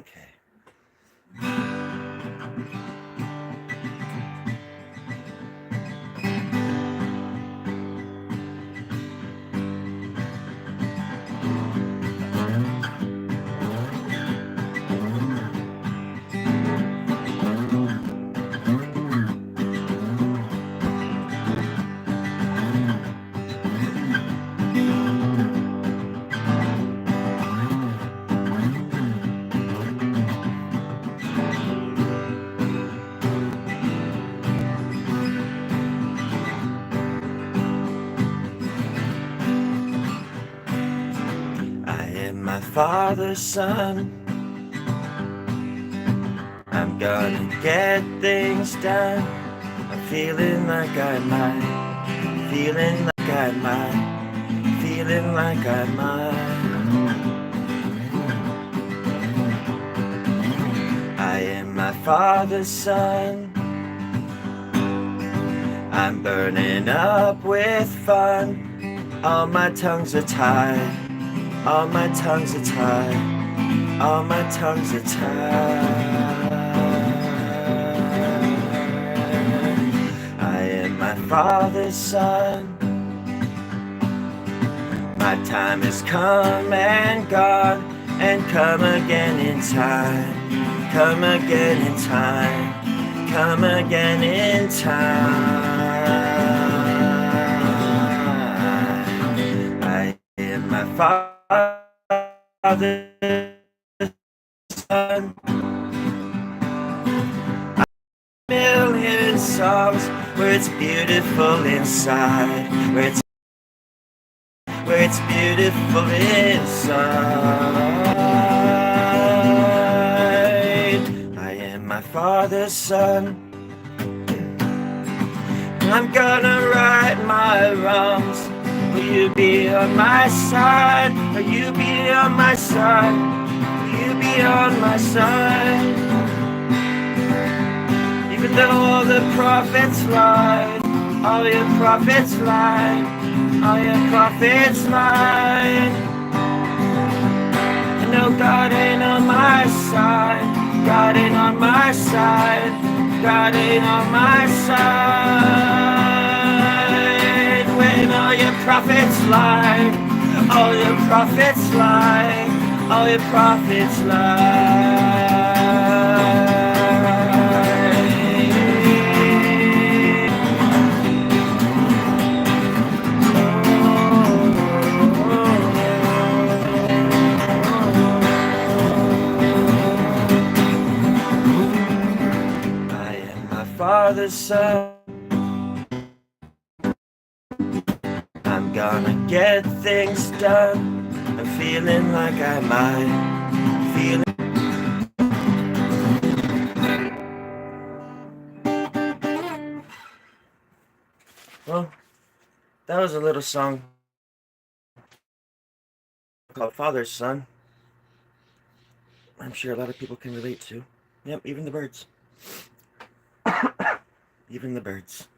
Okay. I am my father's son. I'm gonna get things done. I'm feeling like I might. Feeling like I might. Feeling like I might. I am my father's son. I'm burning up with fun. All my tongues are tied. All my tongues are tied. All my tongues are tied. I am my father's son. My time has come and gone, and come again in time. Come again in time. Come again in time. I am my father's son. A million songs where it's beautiful inside, where it's beautiful inside. I am my father's son. I'm gonna right my wrongs. Will you be on my side? Will you be on my side? Will you be on my side? Even though all the prophets lied, all your prophets lied, all your prophets lied. I know God ain't on my side, God ain't on my side, God ain't on my side. When all your prophets lied, all your prophets lied, all your prophets lied. Father's son. I'm gonna get things done. I'm feeling like I might. Feeling. Well, that was a little song called Father's Son. I'm sure a lot of people can relate to. Yep, even the birds. Even the birds.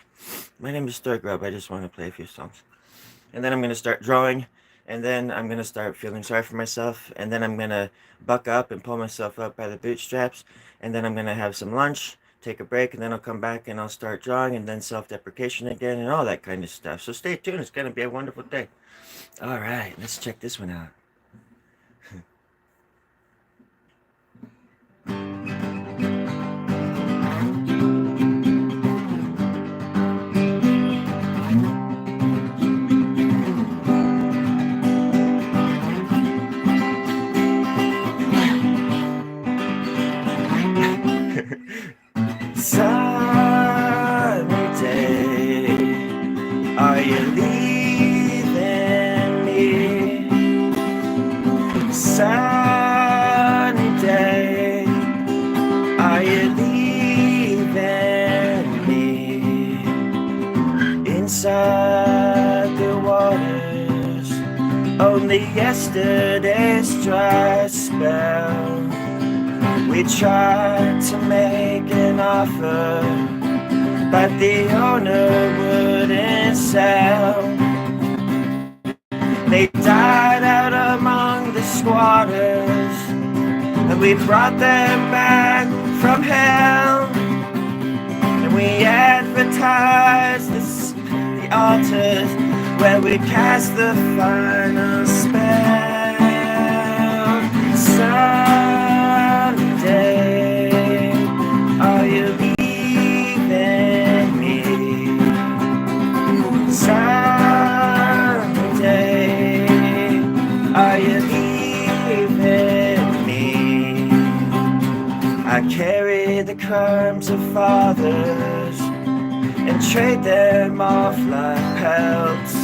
My name is Stir Grub. I just want to play a few songs. And then I'm going to start drawing. And then I'm going to start feeling sorry for myself. And then I'm going to buck up and pull myself up by the bootstraps. And then I'm going to have some lunch, take a break, and then I'll come back and I'll start drawing, and then self-deprecation again and all that kind of stuff. So stay tuned. It's going to be a wonderful day. All right, let's check this one out. Sunny day, are you leaving me? Sunny day, are you leaving me? Inside the waters, only yesterday's dry spell. We tried to make an offer, but the owner wouldn't sell. They died out among the squatters, and we brought them back from hell. And we advertised the altars where we cast the final spell. Someday, are you leaving me? Someday, are you leaving me? I carry the crimes of fathers and trade them off like pelts.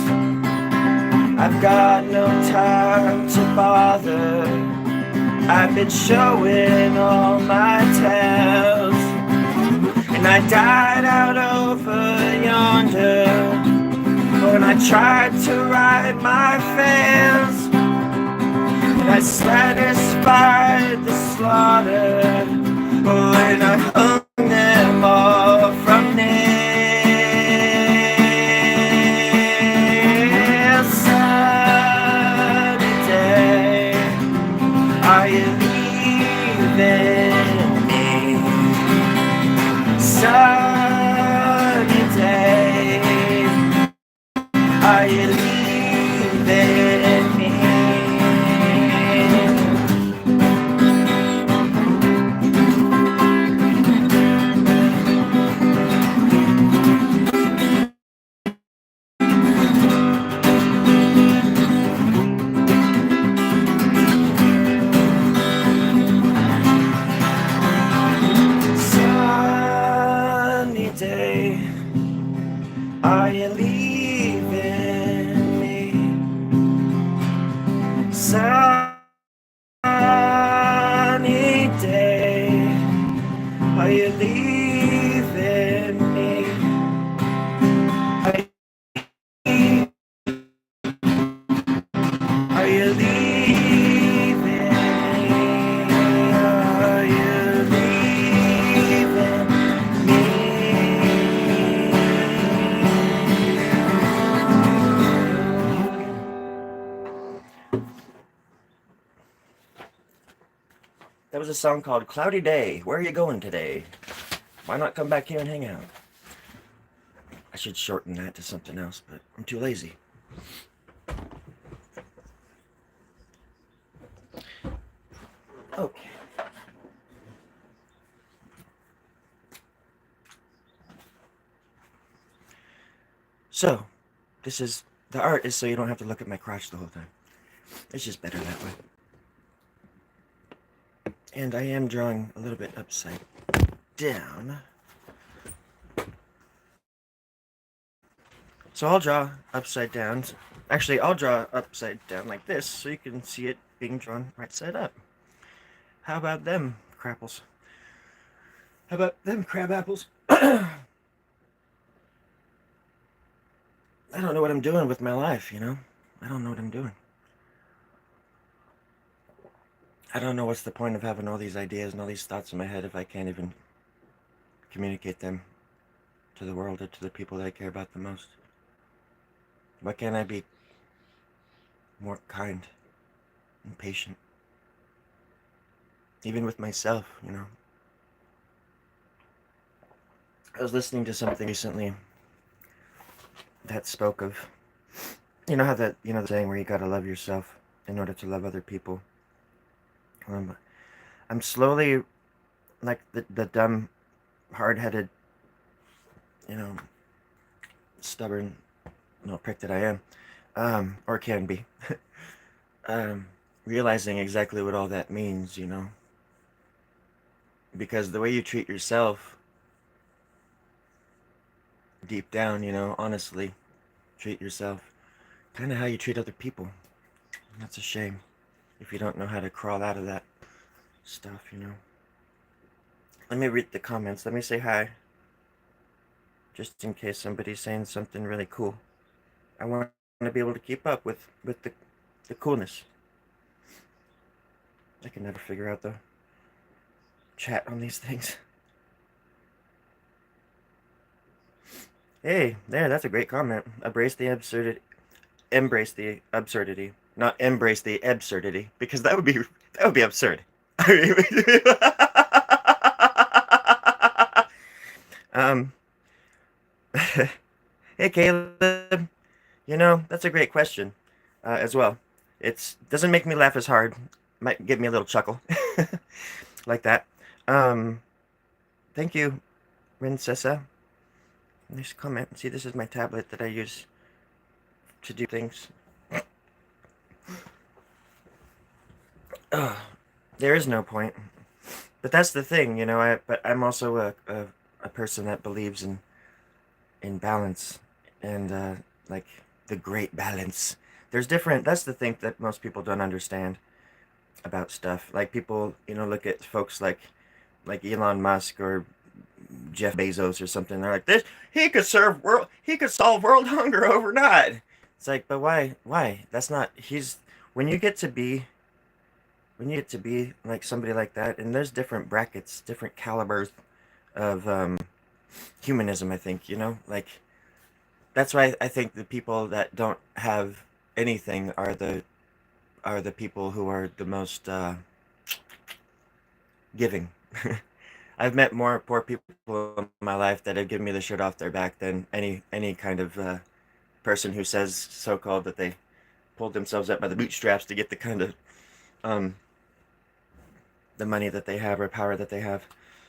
I've got no time to bother. I've been showing all my tells, and I died out over yonder when I tried to ride my fans, and I satisfied the slaughter when I hung them all from nails. Someday, are you leaving me? Someday, are you leaving me? Sunny day, are you leaving me? Sunny day, are you leaving me? Are you leaving me? Are you leaving me? That was a song called Cloudy Day. Where are you going today? Why not come back here and hang out? I should shorten that to something else, but I'm too lazy. Okay. So, the art is so you don't have to look at my crotch the whole time. It's just better that way. And I am drawing a little bit upside down. So I'll draw upside down. Actually, I'll draw upside down like this so you can see it being drawn right side up. How about them crapples? How about them crab apples? I don't know what I'm doing with my life, you know? I don't know what I'm doing. I don't know what's the point of having all these ideas and all these thoughts in my head if I can't even communicate them to the world or to the people that I care about the most. Why can't I be more kind and patient? Even with myself, you know? I was listening to something recently that spoke of, you know how that, you know, the saying where you gotta love yourself in order to love other people. I'm slowly, like the dumb, hard-headed, you know, stubborn, prick that I am, or can be, realizing exactly what all that means, you know, because the way you treat yourself, deep down, you know, honestly, treat yourself, kind of how you treat other people. And that's a shame if you don't know how to crawl out of that stuff, you know. Let me read the comments. Let me say hi, just in case somebody's saying something really cool. I want to be able to keep up with the coolness. I can never figure out the chat on these things. Hey, there, that's a great comment. Embrace the absurdity. Not embrace the absurdity, because that would be absurd. um, hey Caleb, that's a great question, as well. It doesn't make me laugh as hard. Might give me a little chuckle, like that. Um, Thank you, Rincessa. Nice comment. See, this is my tablet that I use to do things. Ugh, there is no point. But that's the thing, but I'm also a person that believes in balance and like the great balance. There's different. That's the thing that most people don't understand about stuff. Like people, look at folks like Elon Musk or Jeff Bezos or something. They're like, this he could solve world hunger overnight. It's like, but why? Why? That's not. He's when you get to be when you get to be like somebody like that, and there's different brackets, different calibers of humanism. I think like that's why I think the people that don't have anything are the people who are the most giving. I've met more poor people in my life that have given me the shirt off their back than any kind of person who says so-called that they pulled themselves up by the bootstraps to get the kind of um, the money that they have or power that they have.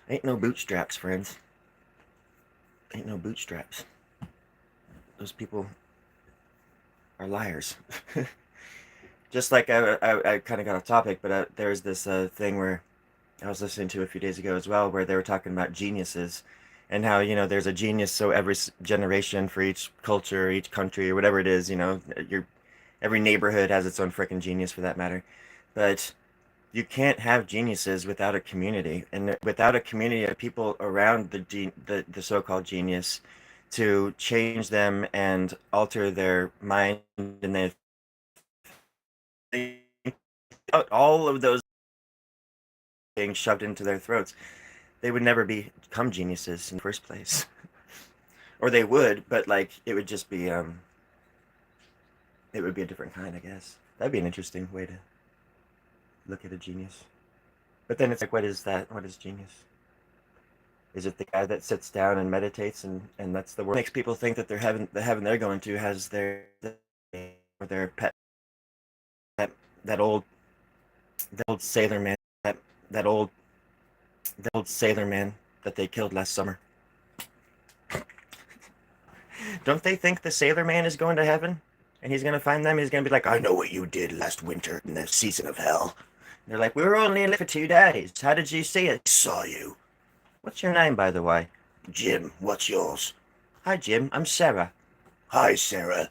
Ain't no bootstraps, friends. Ain't no bootstraps. Those people are liars. Just like I kind of got off topic, but there's this thing where I was listening to a few days ago as well, where they were talking about geniuses and how, there's a genius. So every generation for each culture, each country, or whatever it is, every neighborhood has its own freaking genius for that matter. But you can't have geniuses without a community, and without a community of people around the so-called genius to change them and alter their mind and their all of those being shoved into their throats, they would never become geniuses in the first place. Or they would, but like it would just be it would be a different kind, I guess. That'd be an interesting way to look at a genius. But then it's like, what is that? What is genius? Is it the guy that sits down and meditates and that's the word? Makes people think that the heaven they're going to has or their pet that that old that old sailor man that that old that old sailor man that they killed last summer. Don't they think the sailor man is going to heaven? And he's going to find them. He's going to be like, I know what you did last winter in the season of hell. And they're like, we were only in it for 2 days. How did you see it? I saw you. What's your name, by the way? Jim. What's yours? Hi, Jim. I'm Sarah. Hi, Sarah.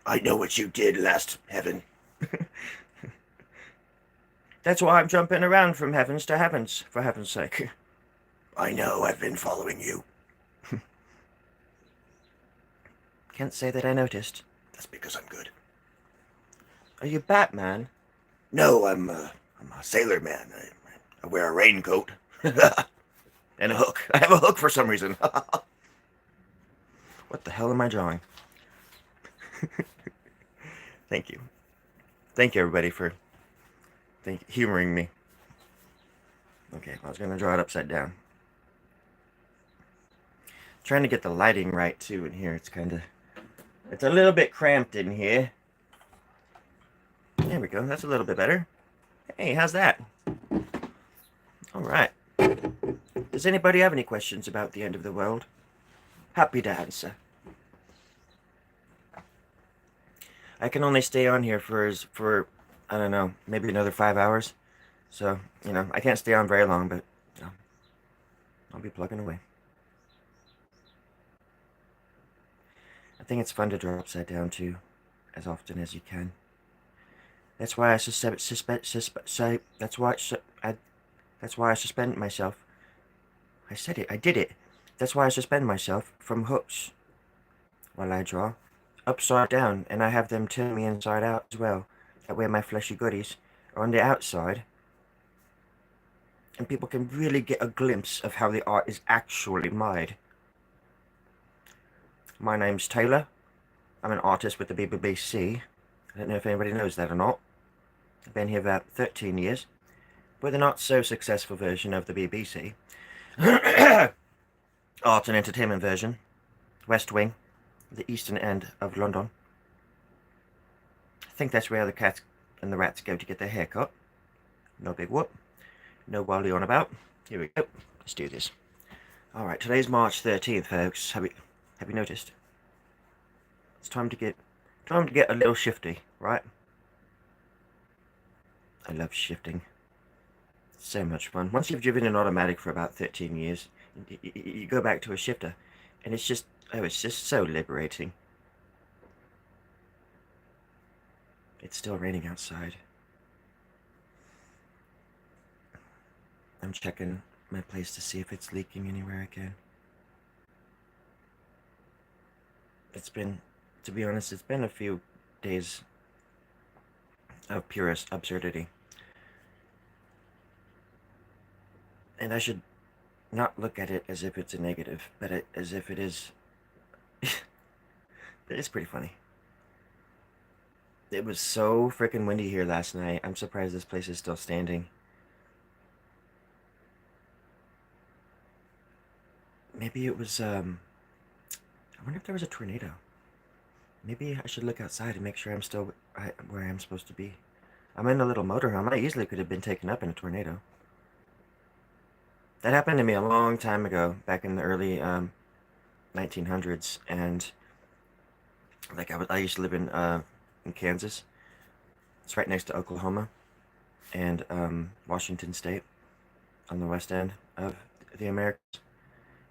I know what you did last heaven. That's why I'm jumping around from heavens to heavens, for heaven's sake. I know. I've been following you. Can't say that I noticed. That's because I'm good. Are you Batman? No, I'm a sailor man. I wear a raincoat. And a hook. I have a hook for some reason. What the hell am I drawing? Thank you. Thank you, everybody, for humoring me. Okay, I was going to draw it upside down. Trying to get the lighting right, too, in here. It's a little bit cramped in here. There we go. That's a little bit better. Hey, how's that? All right. Does anybody have any questions about the end of the world? Happy to answer. I can only stay on here for I don't know, maybe another 5 hours. So, I can't stay on very long, but I'll be plugging away. I think it's fun to draw upside down too, as often as you can. That's why I suspend myself. I said it. I did it. That's why I suspend myself from hooks while I draw, upside down, and I have them turn me inside out as well. That way my fleshy goodies are on the outside, and people can really get a glimpse of how the art is actually made. My name's Taylor. I'm an artist with the BBC. I don't know if anybody knows that or not. I've been here about 13 years. with a not-so-successful version of the BBC. Art and entertainment version. West Wing, the eastern end of London. I think that's where the cats and the rats go to get their hair cut. No big whoop. No wildly on about. Here we go. Let's do this. Alright, today's March 13th, folks. Have you noticed? It's time to get a little shifty, right? I love shifting. It's so much fun. Once you've driven an automatic for about 13 years, you go back to a shifter, and it's just so liberating. It's still raining outside. I'm checking my place to see if it's leaking anywhere again. It's been, to be honest, it's been a few days of purest absurdity. And I should not look at it as if it's a negative, but as if it is. It's pretty funny. It was so freaking windy here last night. I'm surprised this place is still standing. Maybe it was, I wonder if there was a tornado. Maybe I should look outside and make sure I'm still where I'm supposed to be. I'm in a little motorhome. I easily could have been taken up in a tornado. That happened to me a long time ago, back in the early 1900s, and like I used to live in Kansas. It's right next to Oklahoma and Washington State on the west end of the Americas.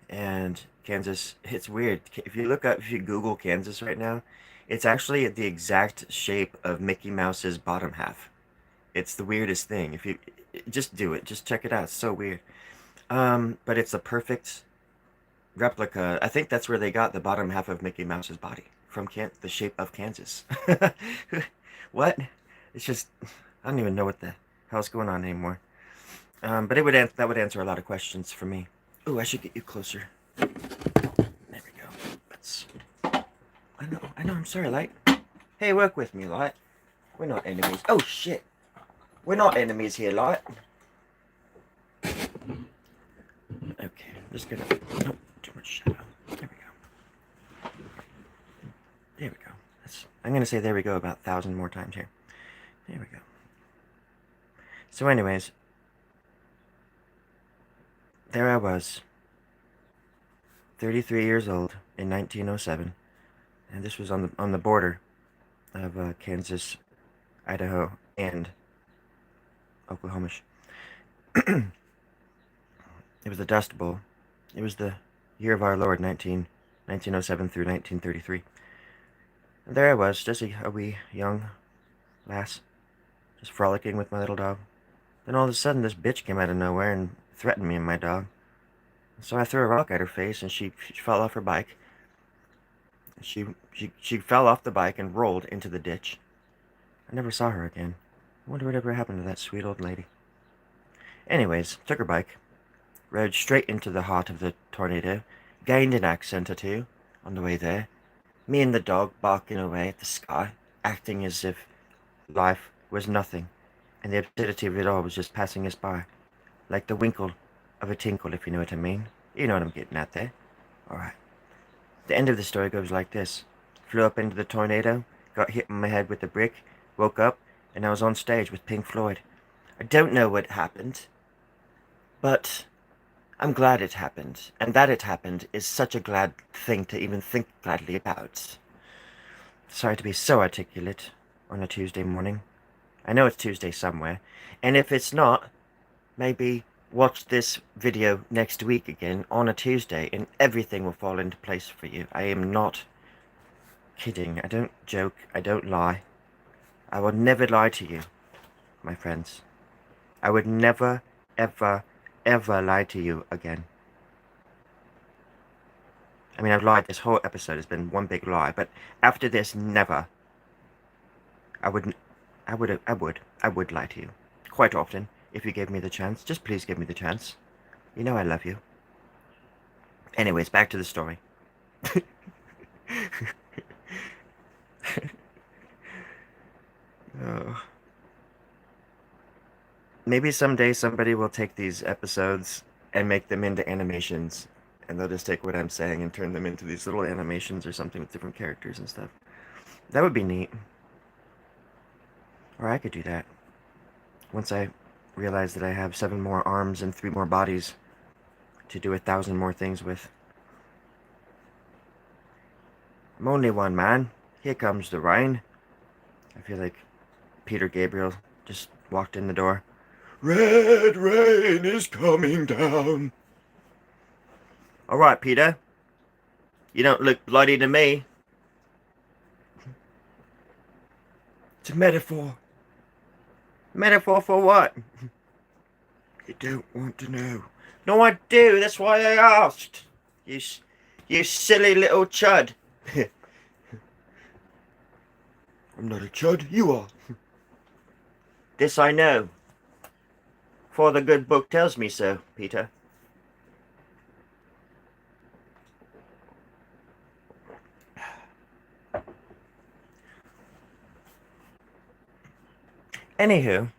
And Kansas, it's weird. If you Google Kansas right now, it's actually the exact shape of Mickey Mouse's bottom half. It's the weirdest thing. If you just do it, just check it out. It's so weird. But it's a perfect replica. I think that's where they got the bottom half of Mickey Mouse's body, from the shape of Kansas. What? It's just, I don't even know what the hell's going on anymore. But that would answer a lot of questions for me. Ooh, I should get you closer. There we go. I know, I'm sorry, Light. Hey, work with me, Light. We're not enemies. Oh, shit. We're not enemies here, Light. Okay, I'm just gonna... Oh, too much shadow. There we go. There we go. I'm gonna say there we go about 1,000 more times here. There we go. So anyways, there I was, 33 years old in 1907, and this was on the border of Kansas, Idaho, and Oklahoma. It was the Dust Bowl. It was the year of our Lord, 1907 through 1933. And there I was, just a wee young lass, just frolicking with my little dog. Then all of a sudden, this bitch came out of nowhere and threatened me and my dog. So I threw a rock at her face, and she fell off her bike. She fell off the bike and rolled into the ditch. I never saw her again. I wonder whatever happened to that sweet old lady. Anyways, took her bike, rode straight into the heart of the tornado, gained an accent or two on the way there. Me and the dog barking away at the sky, acting as if life was nothing, and the absurdity of it all was just passing us by, like the winkle of a tinkle, if you know what I mean. You know what I'm getting at there. Alright. The end of the story goes like this. Flew up into the tornado, got hit in my head with a brick, woke up, and I was on stage with Pink Floyd. I don't know what happened, but I'm glad it happened, and that it happened is such a glad thing to even think gladly about. Sorry to be so articulate on a Tuesday morning. I know it's Tuesday somewhere, and if it's not, maybe watch this video next week again on a Tuesday, and everything will fall into place for you. I am not kidding. I don't joke. I don't lie. I would never lie to you, my friends. I would never, ever, ever lie to you again. I mean, I've lied. This whole episode has been one big lie, but after this, never. I would lie to you. Quite often, if you gave me the chance. Just please give me the chance. You know I love you. Anyways, back to the story. Oh. maybe someday somebody will take these episodes and make them into animations, and they'll just take what I'm saying and turn them into these little animations or something with different characters and stuff. That would be neat. Or I could do that. Once I realize that I have 7 more arms and 3 more bodies to do 1,000 more things with. I'm only one man. Here comes the rain. I feel like Peter Gabriel just walked in the door. Red rain is coming down. All right, Peter. You don't look bloody to me. It's a metaphor. Metaphor for what? You don't want to know. No, I do. That's why I asked. You silly little chud. I'm not a chud. You are. This I know. For the good book tells me so, Peter. Anywho.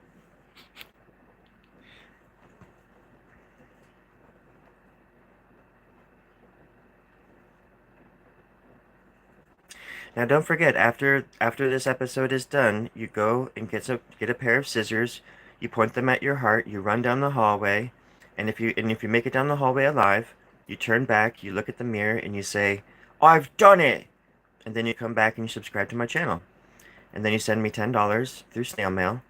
Now don't forget, after this episode is done, you go and get a pair of scissors, you point them at your heart, you run down the hallway, and if you make it down the hallway alive, you turn back, you look at the mirror, and you say, "I've done it!" And then you come back and you subscribe to my channel. And then you send me $10 through snail mail.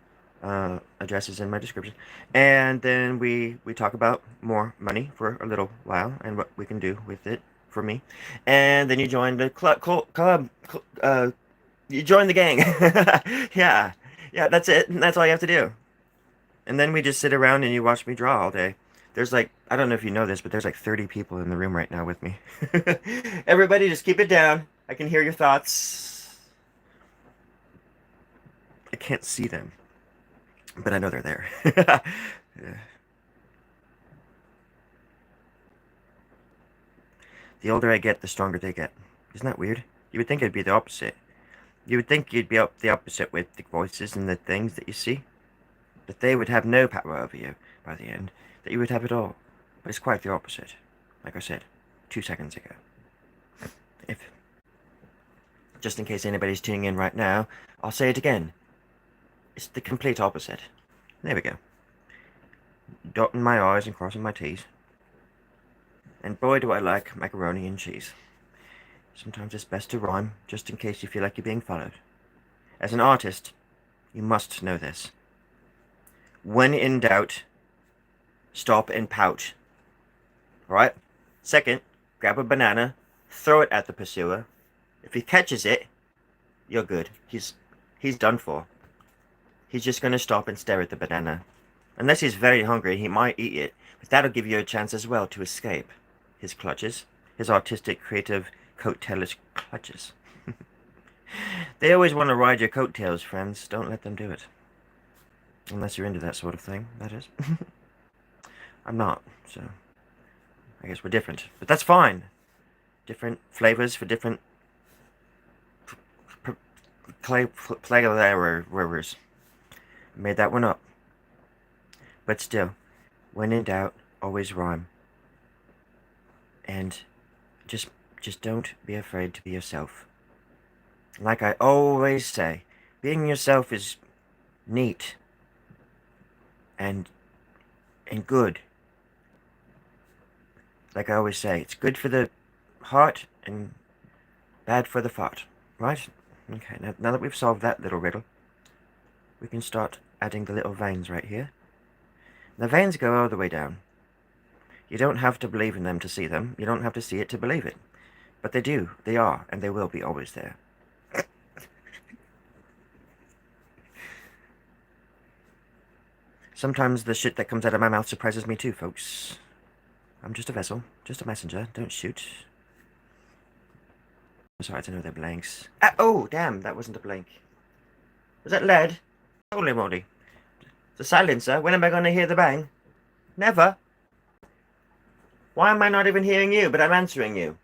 Address is in my description. And then we talk about more money for a little while and what we can do with it for me. And then you join the club. You join the gang. Yeah. Yeah, that's it. That's all you have to do. And then we just sit around and you watch me draw all day. There's like, I don't know if you know this, but there's like 30 people in the room right now with me. Everybody just keep it down. I can hear your thoughts. I can't see them, but I know they're there. Yeah. The older I get, the stronger they get. Isn't that weird? You would think it'd be the opposite. You would think you'd be the opposite with the voices and the things that you see. That they would have no power over you by the end. That you would have it all. But it's quite the opposite. Like I said 2 seconds ago. If, just in case anybody's tuning in right now, I'll say it again. It's the complete opposite. There we go. Dotting my I's and crossing my T's. And boy do I like macaroni and cheese. Sometimes it's best to rhyme, just in case you feel like you're being followed. As an artist, you must know this. When in doubt, stop and pout. Alright? Second, grab a banana, throw it at the pursuer. If he catches it, you're good. He's done for. He's just going to stop and stare at the banana. Unless he's very hungry, he might eat it, but that'll give you a chance as well to escape his clutches, his artistic, creative, coattailers clutches. They always want to ride your coattails, friends. Don't let them do it. Unless you're into that sort of thing, that is. I'm not, so I guess we're different. But that's fine. Different flavors for different flavors. Made that one up. But still, when in doubt, always rhyme. And just don't be afraid to be yourself. Like I always say, being yourself is neat and good. Like I always say, it's good for the heart and bad for the fart, right? Okay, now that we've solved that little riddle, we can start adding the little veins right here. The veins go all the way down. You don't have to believe in them to see them. You don't have to see it to believe it. But they do. They are. And they will be always there. Sometimes the shit that comes out of my mouth surprises me too, folks. I'm just a vessel. Just a messenger. Don't shoot. I'm sorry to know they're blanks. Ah, oh, damn. That wasn't a blank. Was that lead? Holy moly. The silencer? When am I going to hear the bang? Never. Why am I not even hearing you, but I'm answering you?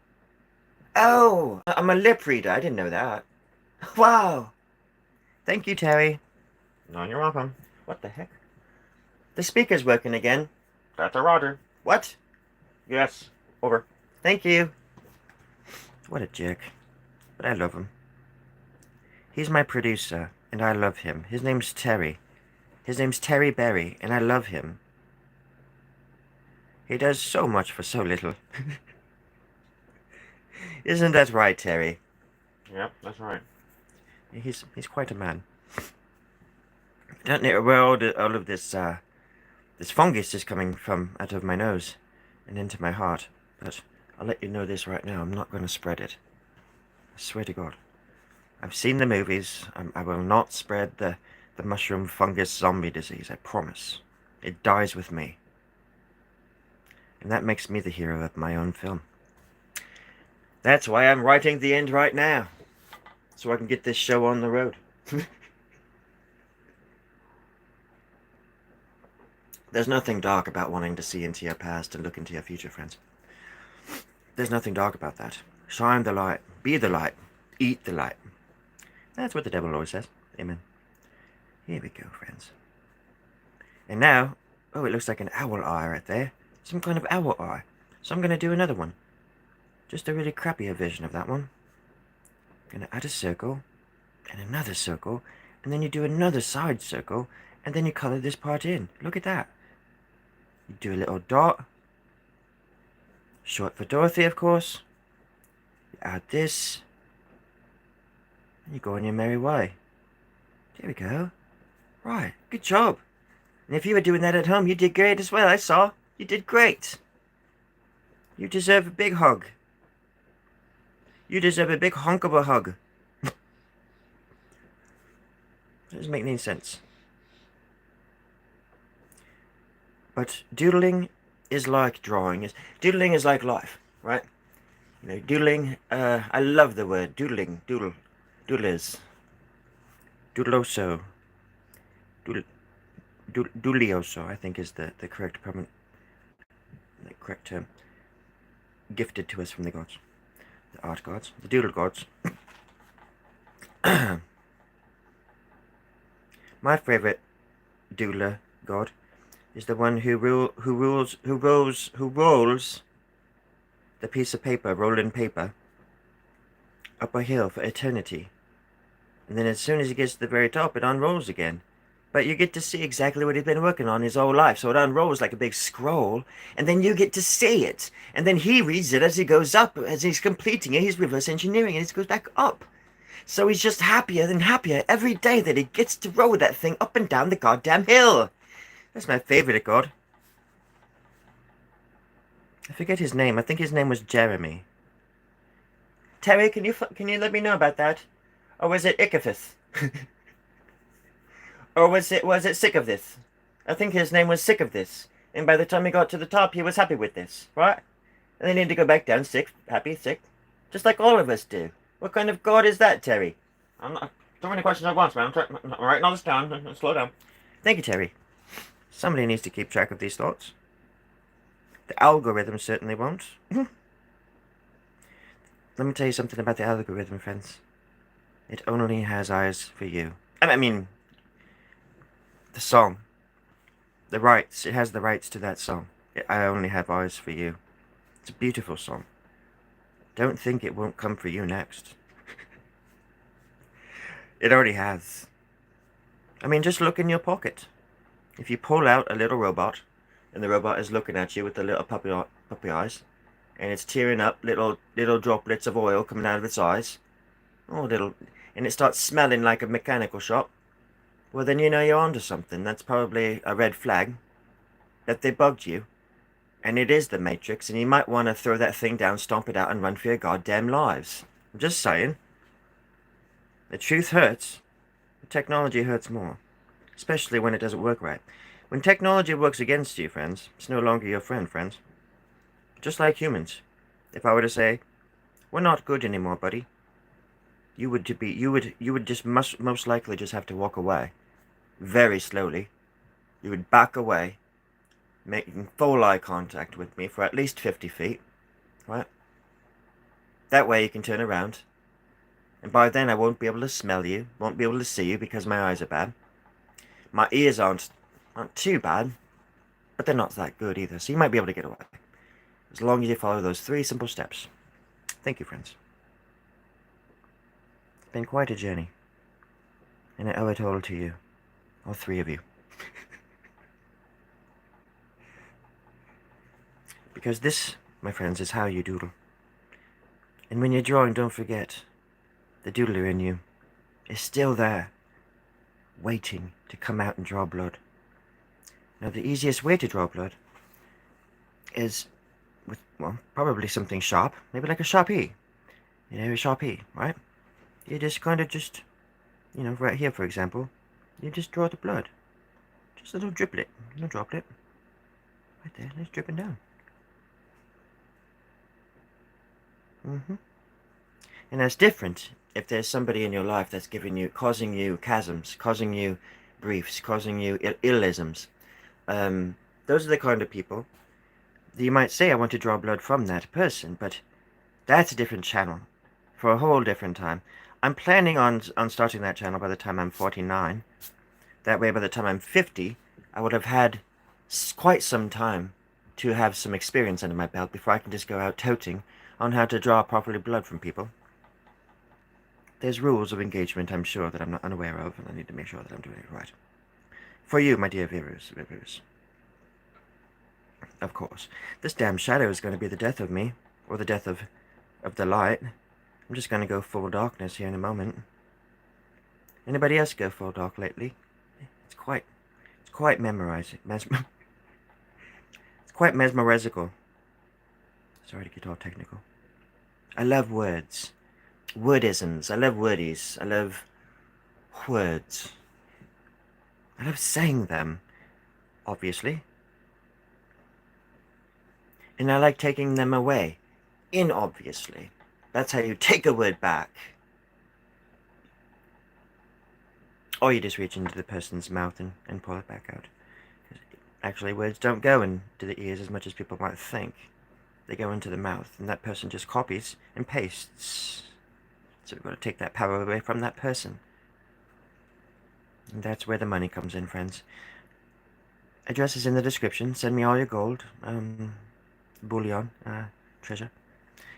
Oh, I'm a lip reader. I didn't know that. Wow. Thank you, Terry. No, you're welcome. What the heck? The speaker's working again. That's a Roger. What? Yes. Over. Thank you. What a jerk. But I love him. He's my producer, and I love him. His name's Terry. His name's Terry Berry, and I love him. He does so much for so little. Isn't that right, Terry? Yep, that's right. He's quite a man. I don't know where all of this fungus is coming from out of my nose and into my heart, but I'll let you know this right now. I'm not going to spread it. I swear to God. I've seen the movies. I will not spread the mushroom fungus zombie disease, I promise. It dies with me. And that makes me the hero of my own film. That's why I'm writing the end right now. So I can get this show on the road. There's nothing dark about wanting to see into your past and look into your future, friends. There's nothing dark about that. Shine the light. Be the light. Eat the light. That's what the devil always says. Amen. Here we go, friends. And now, oh, it looks like an owl eye right there. Some kind of owl eye. So I'm going to do another one. Just a really crappier version of that one. I'm going to add a circle, and another circle, and then you do another side circle, and then you color this part in. Look at that. You do a little dot. Short for Dorothy, of course. You add this. And you go on your merry way. There we go. Right, good job. And if you were doing that at home, you did great as well, I saw. You did great. You deserve a big hug. You deserve a big honk of a hug. That doesn't make any sense. But doodling is like drawing. Doodling is like life, right? You know, doodling, I love the word doodling, doodle, doodlers, doodloso, doodlioso, I think is the correct term, gifted to us from the gods, the art gods, the doodle gods. My favorite doodler god is the one who rolls the piece of paper, rolling paper, up a hill for eternity. And then as soon as he gets to the very top, it unrolls again. But you get to see exactly what he's been working on his whole life. So it unrolls like a big scroll, and then you get to see it. And then he reads it as he goes up, as he's completing it. He's reverse engineering, and it goes back up. So he's just happier and happier every day that he gets to roll that thing up and down the goddamn hill. That's my favorite god. I forget his name. I think his name was Jeremy. Terry, can you let me know about that? Or was it Ichthys? Or was it Sick of This? I think his name was Sick of This. And by the time he got to the top, he was happy with this, right? And then he had to go back down, sick, happy, sick. Just like all of us do. What kind of god is that, Terry? I'm not... So many questions at once, man. I'm writing all this down. Slow down. Thank you, Terry. Somebody needs to keep track of these thoughts. The algorithm certainly won't. Let me tell you something about the algorithm, friends. It only has eyes for you. I mean, the song. The rights. It has the rights to that song. I only have eyes for you. It's a beautiful song. Don't think it won't come for you next. It already has. I mean, just look in your pocket. If you pull out a little robot, and the robot is looking at you with the little puppy eyes, and it's tearing up little droplets of oil coming out of its eyes, and it starts smelling like a mechanical shop, well then you know you're onto something. That's probably a red flag that they bugged you, and it is the Matrix, and you might want to throw that thing down, stomp it out, and run for your goddamn lives. I'm just saying. The truth hurts. The technology hurts more. Especially when it doesn't work right. When technology works against you, friends, it's no longer your friend, friends. Just like humans. If I were to say, we're not good anymore, buddy, you would just most likely just have to walk away. Very slowly. You would back away, making full eye contact with me for at least 50 feet. Right? That way you can turn around. And by then I won't be able to smell you, won't be able to see you because my eyes are bad. My ears aren't too bad, but they're not that good either, so you might be able to get away. As long as you follow those 3 simple steps. Thank you, friends. It's been quite a journey. And I owe it all to you. All 3 of you. Because this, my friends, is how you doodle. And when you're drawing, don't forget, the doodler in you is still there, waiting to come out and draw blood. Now, the easiest way to draw blood is with, well, probably something sharp, maybe like a Sharpie. You know, a Sharpie, right? You just kind of right here, for example, you just draw the blood. Just a little driplet, no droplet. Right there, it's dripping down. And that's different if there's somebody in your life that's causing you chasms, causing you griefs, causing you illisms. Those are the kind of people that you might say, I want to draw blood from that person, but that's a different channel for a whole different time. I'm planning on starting that channel by the time I'm 49. That way, by the time I'm 50, I would have had quite some time to have some experience under my belt before I can just go out toting on how to draw properly blood from people. There's rules of engagement, I'm sure, that I'm not unaware of, and I need to make sure that I'm doing it right. For you, my dear viewers. Of course. This damn shadow is going to be the death of me, or the death of the light. I'm just going to go full darkness here in a moment. Anybody else go full dark lately? It's quite memorizing. It's quite mesmerizical. Sorry to get all technical. I love words. Wordisms. I love wordies. I love words. I love saying them, obviously. And I like taking them away, inobviously. That's how you take a word back. Or you just reach into the person's mouth and pull it back out. Actually, words don't go into the ears as much as people might think. They go into the mouth, and that person just copies and pastes. So we've got to take that power away from that person. And that's where the money comes in, friends. Address is in the description. Send me all your gold, bullion, treasure.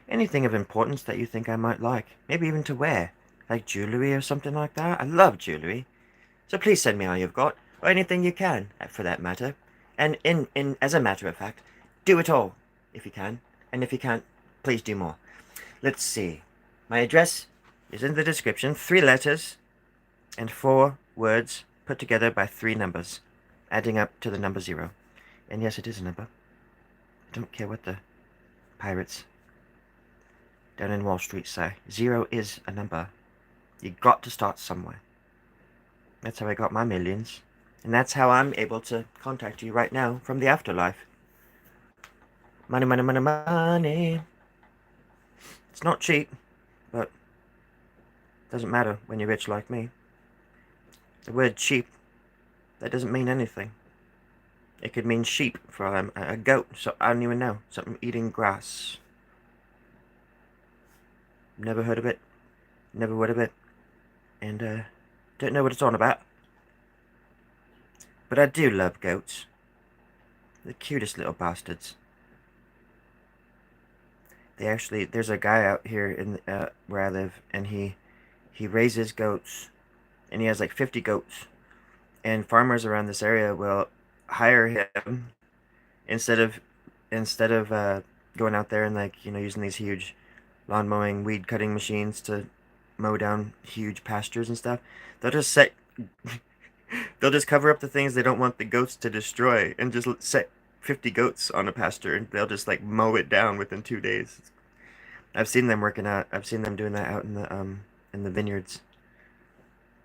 Anything of importance that you think I might like. Maybe even to wear. Like jewelry or something like that. I love jewelry. So please send me all you've got. Or anything you can, for that matter. And as a matter of fact, do it all, if you can. And if you can't, please do more. Let's see. My address is in the description. 3 letters and 4 words put together by 3 numbers, adding up to the number 0. And yes, it is a number. I don't care what the pirates down in Wall Street say. 0 is a number. You got to start somewhere. That's how I got my millions. And that's how I'm able to contact you right now from the afterlife. Money, money, money, money. It's not cheap, but it doesn't matter when you're rich like me. The word cheap, that doesn't mean anything. It could mean sheep for a goat, so I don't even know. Something eating grass. Never heard of it. Never would of it. And, don't know what it's on about. But I do love goats. The cutest little bastards. There's a guy out here in where I live, and he raises goats, and he has like 50 goats, and farmers around this area will hire him instead of going out there and using these huge lawn mowing, weed cutting machines to mow down huge pastures and stuff. They'll just cover up the things they don't want the goats to destroy, and just set 50 goats on a pasture, and they'll just mow it down within 2 days. I've seen them working out. I've seen them doing that out in the vineyards.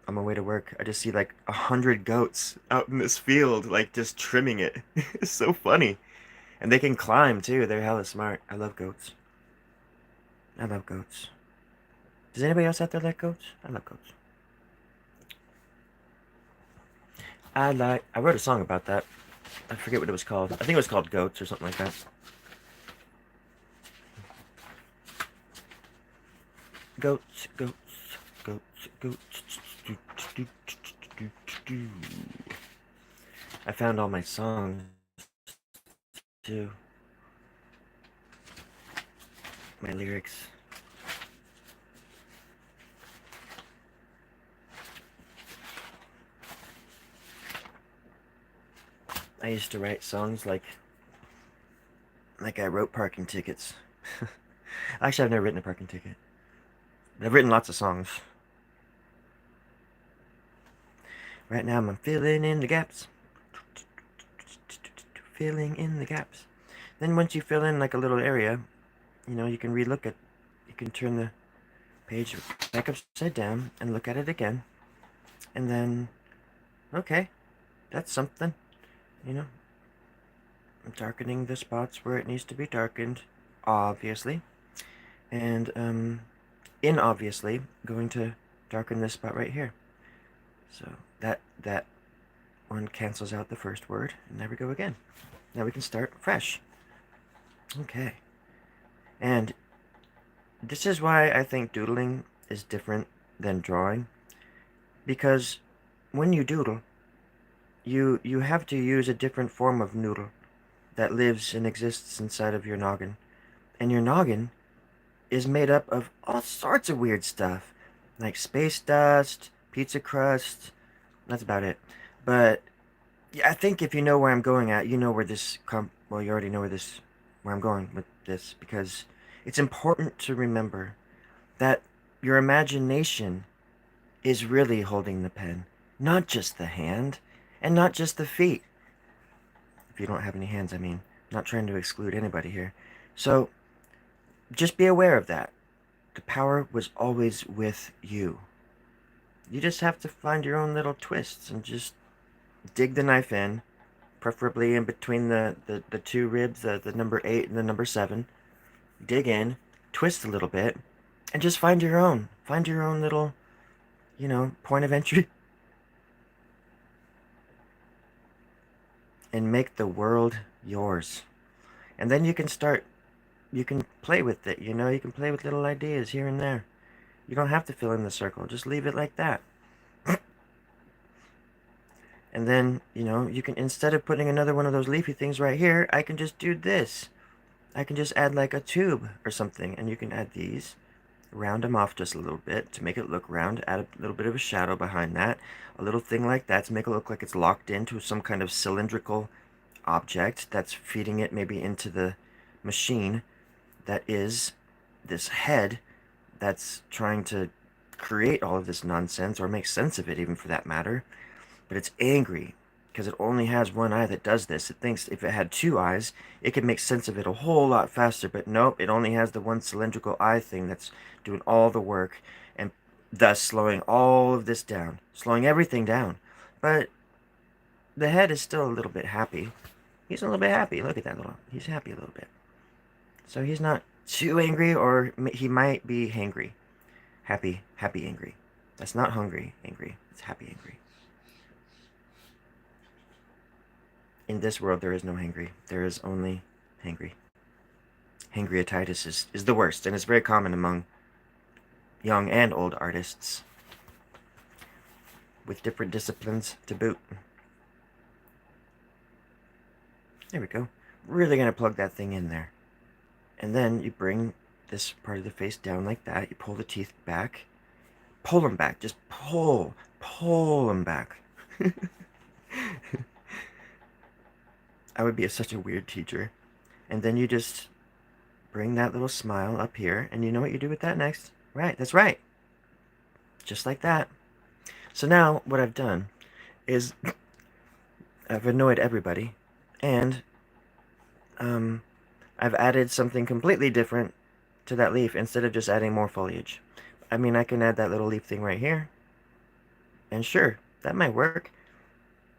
On my way to work, I just see 100 goats out in this field, just trimming it. It's so funny. And they can climb too. They're hella smart. I love goats. I love goats. Does anybody else out there like goats? I love goats. I wrote a song about that. I forget what it was called. I think it was called Goats or something like that. Goats, goats, goats, goats. I found all my songs to my lyrics. I used to write songs like I wrote parking tickets. Actually, I've never written a parking ticket. But I've written lots of songs. Right now, I'm filling in the gaps. Filling in the gaps. Then once you fill in like a little area, you can relook at, you can turn the page back upside down and look at it again. And then, okay, that's something, you know. I'm darkening the spots where it needs to be darkened, obviously. And, inobviously, going to darken this spot right here. So that one cancels out the first word, and there we go again. Now we can start fresh. Okay. And this is why I think doodling is different than drawing, because when you doodle, you have to use a different form of noodle that lives and exists inside of your noggin. And your noggin is made up of all sorts of weird stuff, like space dust, pizza crust. That's about it. But yeah, I think if you know where I'm going at, you know where well, you already know where I'm going with this, because it's important to remember that your imagination is really holding the pen, not just the hand, and not just the feet. If you don't have any hands, I mean, not trying to exclude anybody here. So just be aware of that. The power was always with you. You just have to find your own little twists and just dig the knife in, preferably in between the two ribs, the number 8 and the number 7. Dig in, twist a little bit, and just find your own. Find your own little, point of entry. And make the world yours. And then you can play with it, you can play with little ideas here and there. You don't have to fill in the circle, just leave it like that. And then, you can, instead of putting another one of those leafy things right here, I can just do this. I can just add like a tube or something, and you can add these, round them off just a little bit to make it look round, add a little bit of a shadow behind that, a little thing like that to make it look like it's locked into some kind of cylindrical object that's feeding it maybe into the machine that is this head that's trying to create all of this nonsense, or make sense of it even for that matter. But it's angry because it only has one eye that does this. It thinks if it had two eyes, it could make sense of it a whole lot faster, but nope, it only has the one cylindrical eye thing that's doing all the work, and thus slowing all of this down, slowing everything down. But the head is still a little bit happy. He's a little bit happy. Look at that little. He's happy a little bit. So he's not too angry, or he might be hangry. Happy, happy, angry. That's not hungry, angry. It's happy, angry. In this world, there is no hangry. There is only hangry. Hangryatitis is the worst, and it's very common among young and old artists, with different disciplines to boot. There we go. Really gonna plug that thing in there. And then you bring this part of the face down like that. You pull the teeth back. Pull them back. Just pull. Pull them back. I would be such a weird teacher. And then you just bring that little smile up here. And you know what you do with that next? Right, that's right. Just like that. So now what I've done is I've annoyed everybody. And I've added something completely different to that leaf instead of just adding more foliage. I mean, I can add that little leaf thing right here. And sure, that might work.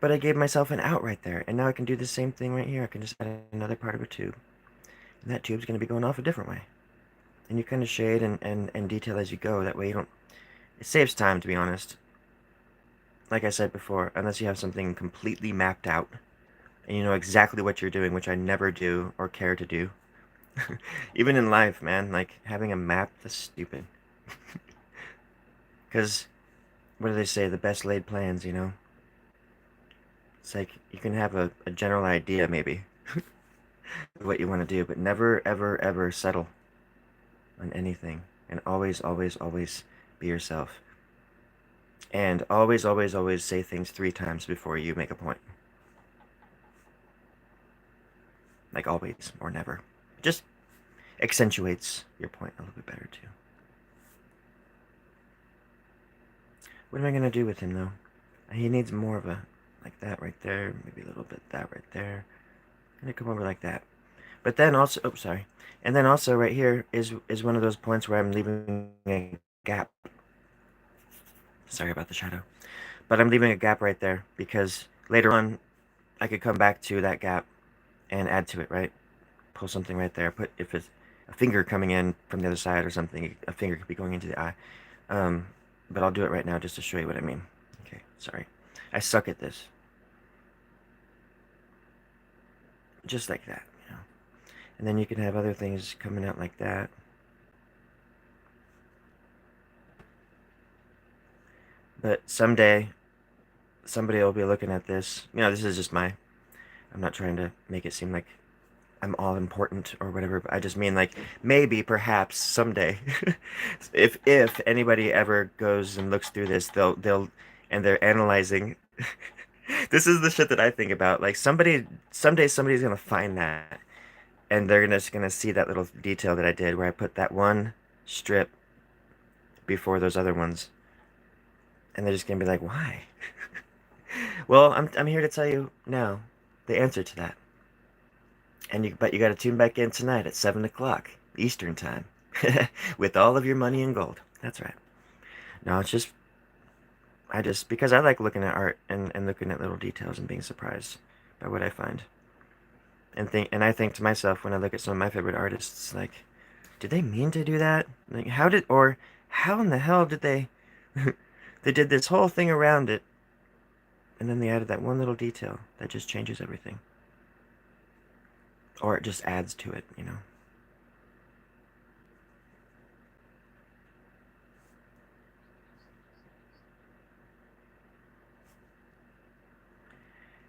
But I gave myself an out right there. And now I can do the same thing right here. I can just add another part of a tube. And that tube's going to be going off a different way. And you kind of shade and detail as you go. That way you don't... It saves time, to be honest. Like I said before, unless you have something completely mapped out. And you know exactly what you're doing, which I never do or care to do. Even in life, man. Like, having a map, that's stupid. Because, what do they say? The best laid plans. It's like, you can have a general idea, maybe. what you want to do, but never, ever, ever settle on anything. And always, always, always be yourself. And always, always, always say things 3 times before you make a point. Like always or never. Just accentuates your point a little bit better too. What am I going to do with him though? He needs more of a, like that right there, maybe a little bit that right there. I'm going to come over like that. But then also, oh, sorry. And then also right here is one of those points where I'm leaving a gap. Sorry about the shadow. But I'm leaving a gap right there because later on I could come back to that gap and add to it, right? Pull something right there. Put, if it's a finger coming in from the other side or something, a finger could be going into the eye. Um, but I'll do it right now just to show you what I mean. Okay, sorry. I suck at this. Just like that, you know. And then you can have other things coming out like that. But someday, somebody will be looking at this. You know, this is just my... I'm not trying to make it seem like I'm all important or whatever, but I just mean like maybe, perhaps, someday, if anybody ever goes and looks through this, they'll and they're analyzing. This is the shit that I think about. Like someday somebody's gonna find that, and they're just gonna see that little detail that I did where I put that one strip before those other ones, and they're just gonna be like, why? Well, I'm here to tell you now the answer to that. But you got to tune back in tonight at 7 o'clock Eastern time, with all of your money and gold. That's right. No, it's just because I like looking at art and looking at little details and being surprised by what I find. And I think to myself when I look at some of my favorite artists, like, did they mean to do that? Like, how in the hell did they? They did this whole thing around it, and then they added that one little detail that just changes everything, or it just adds to it, you know.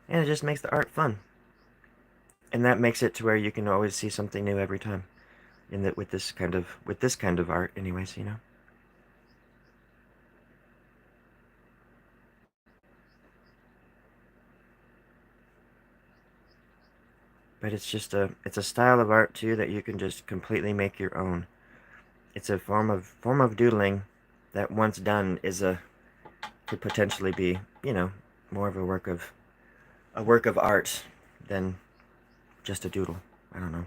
And it just makes the art fun. And that makes it to where you can always see something new every time. In that, with this kind of art, anyways, you know. But it's a style of art too that you can just completely make your own. It's a form of doodling that once done could potentially be, you know, more of a work of art than just a doodle. I don't know.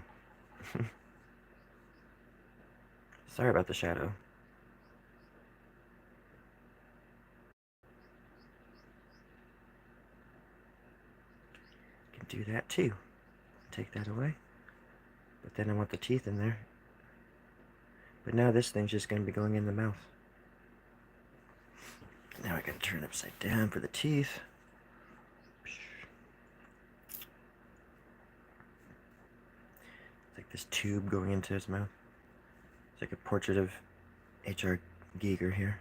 Sorry about the shadow. Can do that too. Take that away. But then I want the teeth in there. But now this thing's just going to be going in the mouth. Now I gotta turn it upside down for the teeth. It's like this tube going into his mouth. It's like a portrait of H.R. Giger here.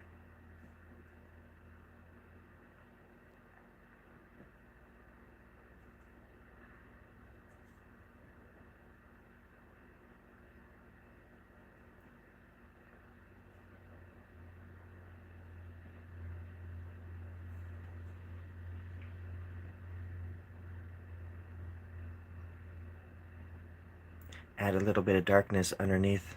Add a little bit of darkness underneath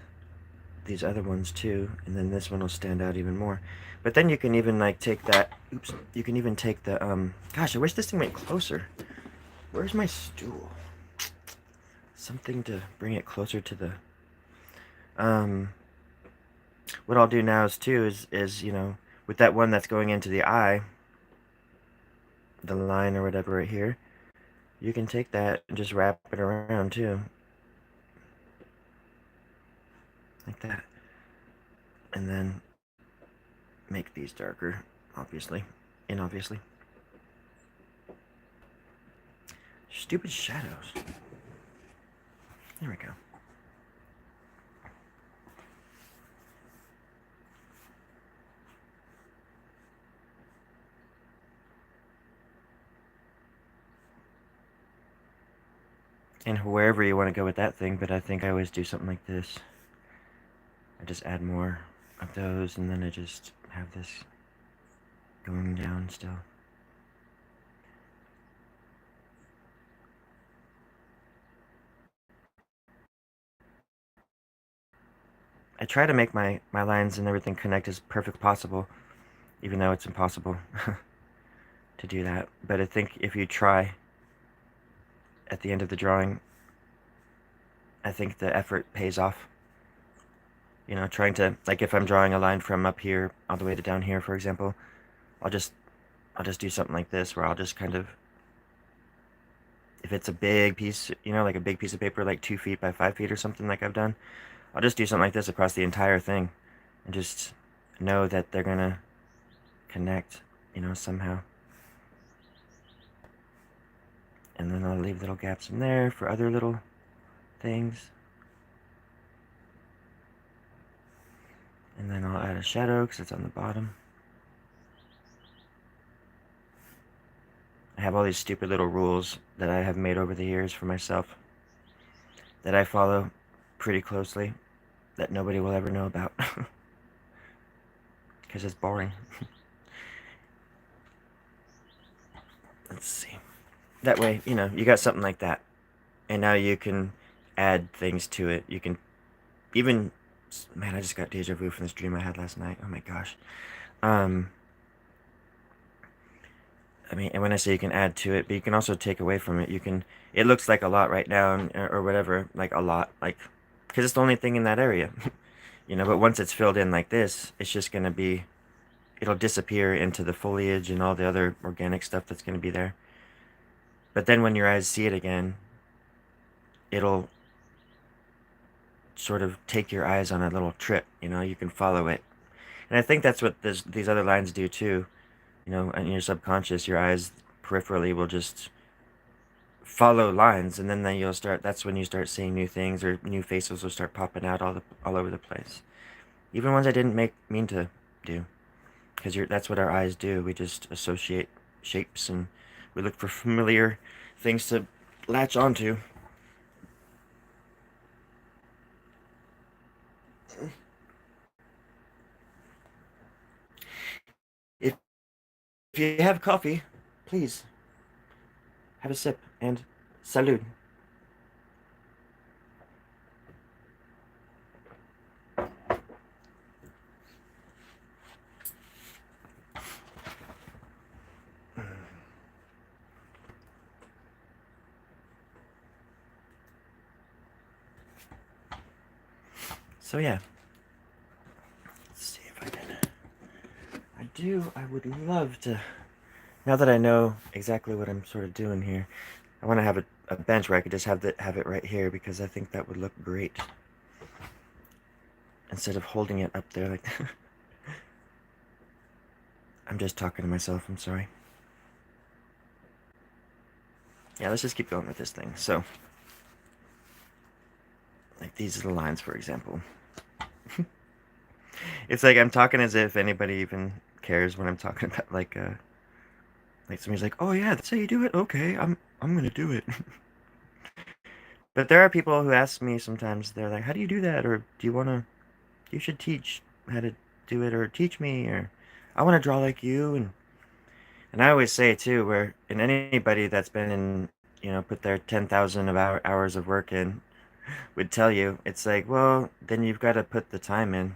these other ones too, and then this one will stand out even more. But then you can even like take that, oops, you can even take the, gosh, I wish this thing went closer. Where's my stool? Something to bring it closer to the, what I'll do now is, you know, with that one that's going into the eye, the line or whatever right here, you can take that and just wrap it around too. Like that. And then make these darker, obviously. And obviously. Stupid shadows. There we go. and wherever you want to go with that thing, but I think I always do something like this. I just add more of those, and then I just have this going down still. I try to make my lines and everything connect as perfect possible, even though it's impossible to do that. But I think if you try at the end of the drawing, I think the effort pays off. You know, trying to, like, if I'm drawing a line from up here all the way to down here, for example, I'll just I'll just do something like this where I'll just kind of, if it's a big piece, you know, like a big piece of paper, like 2 feet by 5 feet or something like I've done, I'll just do something like this across the entire thing and just know that they're gonna connect, you know, somehow. And then I'll leave little gaps in there for other little things. And then I'll add a shadow because it's on the bottom. I have all these stupid little rules that I have made over the years for myself that I follow pretty closely that nobody will ever know about because it's boring. Let's see. That way, you know, you got something like that. And now you can add things to it. You can even, man, I just got deja vu from this dream I had last night. Oh my gosh. Um, I mean, and when I say you can add to it, but you can also take away from it. You can, it looks like a lot right now, or whatever, like a lot, like, because it's the only thing in that area, you know, but once it's filled in like this, it's just going to be, it'll disappear into the foliage and all the other organic stuff that's going to be there. But then when your eyes see it again, it'll sort of take your eyes on a little trip, you know, you can follow it. And I think that's what these other lines do too. You know, in your subconscious, your eyes peripherally will just follow lines, and then you'll start. That's when you start seeing new things, or new faces will start popping out all over the place. Even ones I didn't mean to do, because that's what our eyes do. We just associate shapes, and we look for familiar things to latch onto. If if you have coffee, please have a sip and salud. So yeah, let's see if I can. I would love to. Now that I know exactly what I'm sort of doing here, I want to have a bench where I could just have it right here because I think that would look great instead of holding it up there like that. I'm just talking to myself. I'm sorry. Yeah, let's just keep going with this thing. So, like these are the lines, for example. It's like I'm talking as if anybody even cares when I'm talking about like somebody's like, "Oh yeah, that's how you do it." Okay, I'm gonna do it. But there are people who ask me sometimes. They're like, "How do you do that?" Or "Do you wanna? You should teach how to do it, or teach me." Or "I want to draw like you." And I always say too, where in anybody that's been in, you know, put their 10,000 of hours of work in, would tell you, it's like, well, then you've got to put the time in,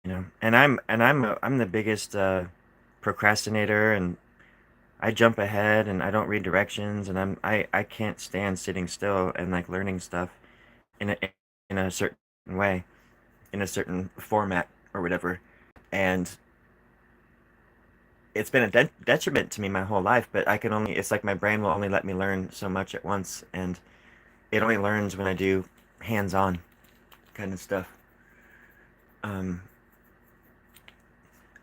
you know. I'm the biggest procrastinator, and I jump ahead, and I don't read directions, and I can't stand sitting still and like learning stuff in a certain way, in a certain format or whatever. And it's been a detriment to me my whole life, but I can only, it's like my brain will only let me learn so much at once, and it only learns when I do hands-on kind of stuff. Um,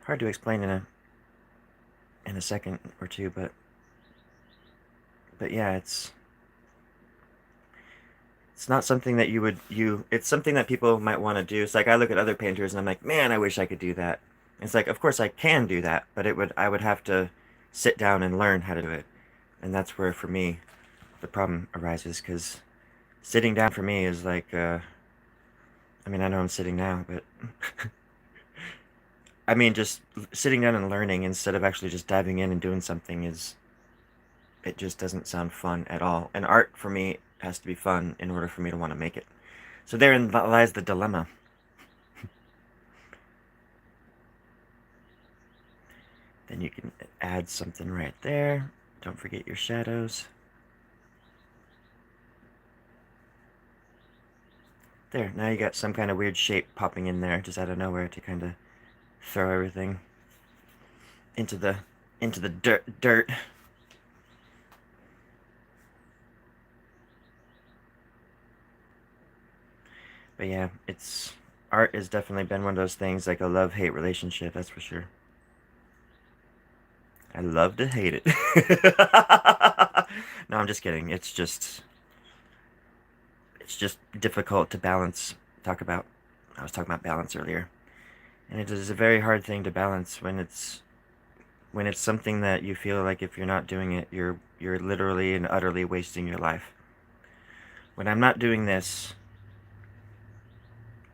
Hard to explain in a second or two, but yeah, it's not something that it's something that people might want to do. It's like I look at other painters and I'm like, man, I wish I could do that. It's like, of course I can do that, but I would have to sit down and learn how to do it. And that's where, for me, the problem arises, because sitting down for me is like, I mean, I know I'm sitting now, but I mean, just sitting down and learning instead of actually just diving in and doing something it just doesn't sound fun at all. And art for me has to be fun in order for me to want to make it. So therein lies the dilemma. Then you can add something right there. Don't forget your shadows. There, now you got some kind of weird shape popping in there just out of nowhere to kind of throw everything into the dirt. But yeah, art has definitely been one of those things, like a love-hate relationship, that's for sure. I love to hate it. No, I'm just kidding. It's just difficult to balance. Talk about I was talking about balance earlier. And it is a very hard thing to balance when it's something that you feel like if you're not doing it, you're literally and utterly wasting your life. When I'm not doing this,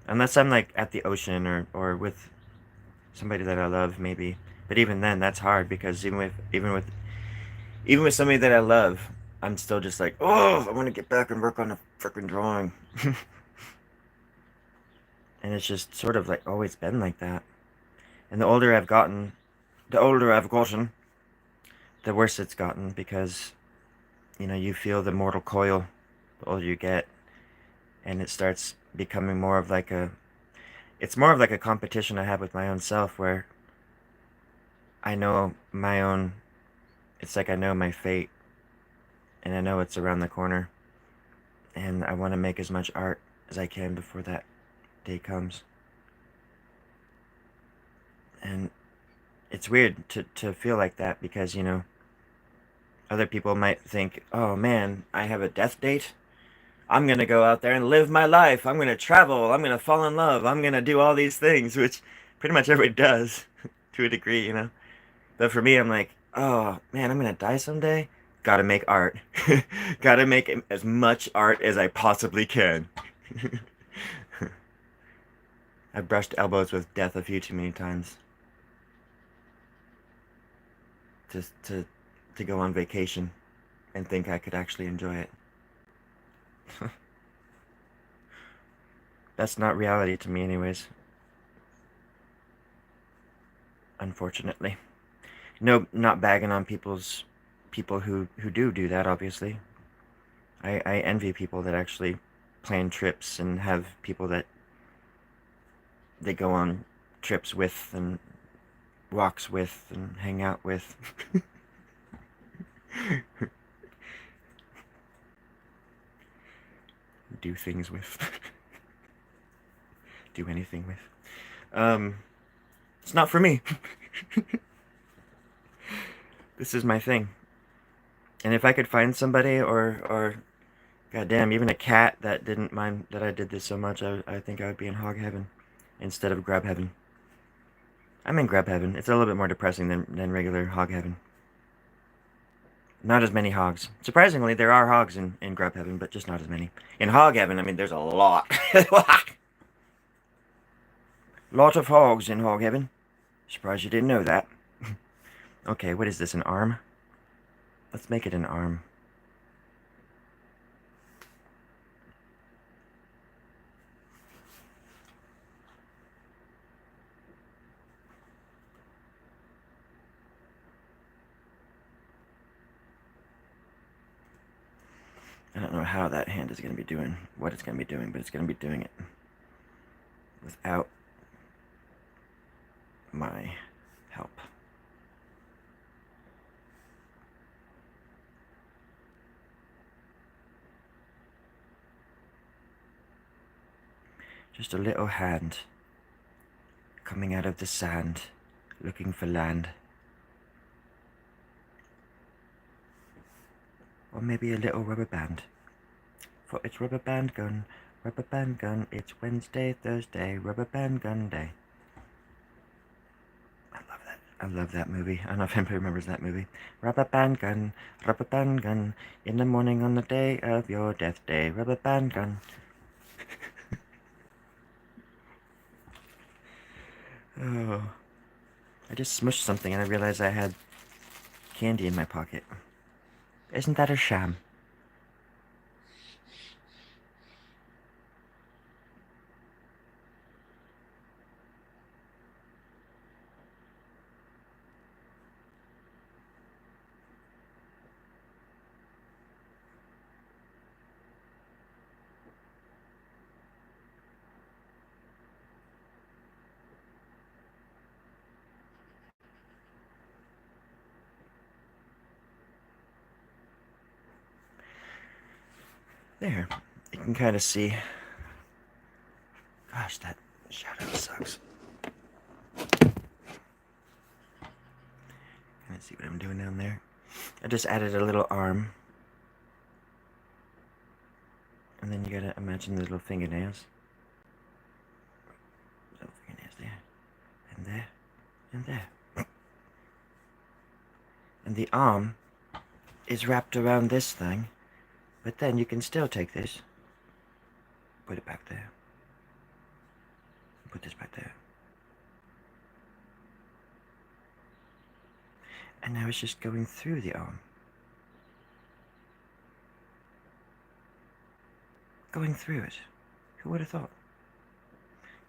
unless I'm like at the ocean or with somebody that I love, maybe. But even then, that's hard, because even with somebody that I love, I'm still just like, oh, I want to get back and work on a freaking drawing. And it's just sort of like always been like that. And the older I've gotten, the worse it's gotten, because you feel the mortal coil the older you get, and it starts becoming more of like it's more of like a competition I have with my own self, where I know my own, it's like I know my fate, and I know it's around the corner, and I want to make as much art as I can before that day comes. And it's weird to feel like that, because other people might think, oh man, I have a death date. I'm gonna go out there and live my life. I'm gonna travel. I'm gonna fall in love. I'm gonna do all these things, which pretty much everybody does to a degree. But for me, I'm like, oh man, I'm gonna die someday. Gotta make art. Gotta make as much art as I possibly can. I've brushed elbows with death a few too many times just to go on vacation and think I could actually enjoy it. That's not reality to me, anyways. Unfortunately. No, not bagging on people who do that. Obviously, I envy people that actually plan trips and have people that they go on trips with and walks with and hang out with. Do things with. Do anything with. It's not for me. This is my thing. And if I could find somebody, or goddamn, even a cat that didn't mind that I did this so much, I think I would be in hog heaven instead of grub heaven. I'm in grub heaven. It's a little bit more depressing than regular hog heaven. Not as many hogs. Surprisingly, there are hogs in grub heaven, but just not as many. In hog heaven, I mean, there's a lot. Lot of hogs in hog heaven. Surprised you didn't know that. Okay, what is this, an arm? Let's make it an arm. I don't know how that hand is going to be doing what it's going to be doing, but it's going to be doing it without my help. Just a little hand coming out of the sand, looking for land. Or maybe a little rubber band. For it's rubber band gun, it's Wednesday, Thursday, rubber band gun day. I love that. I love that movie. I don't know if anybody remembers that movie. Rubber gun, in the morning on the day of your death day, rubber band gun. Oh, I just smushed something and I realized I had candy in my pocket. Isn't that a sham? There, you can kind of see. Gosh, that shadow sucks. Can I see what I'm doing down there? I just added a little arm. And then you gotta imagine the little fingernails. Little fingernails there. And there. And there. And the arm is wrapped around this thing. But then you can still take this. Put it back there. Put this back there. And now it's just going through the arm. Going through it. Who would have thought?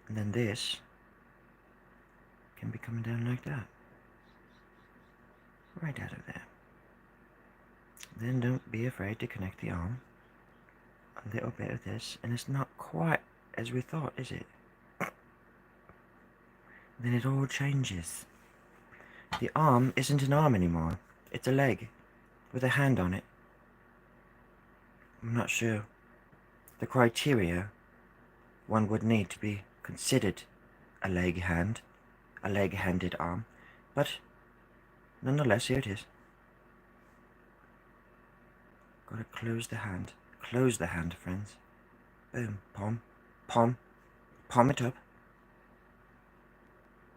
And then this can be coming down like that. Right out of there. Then don't be afraid to connect the arm. A little bit of this, and it's not quite as we thought, is it? Then it all changes. The arm isn't an arm anymore. It's a leg with a hand on it. I'm not sure the criteria one would need to be considered a leg-handed arm, but nonetheless, here it is. Gotta close the hand. Close the hand, friends. Boom. Palm. Palm. Palm it up.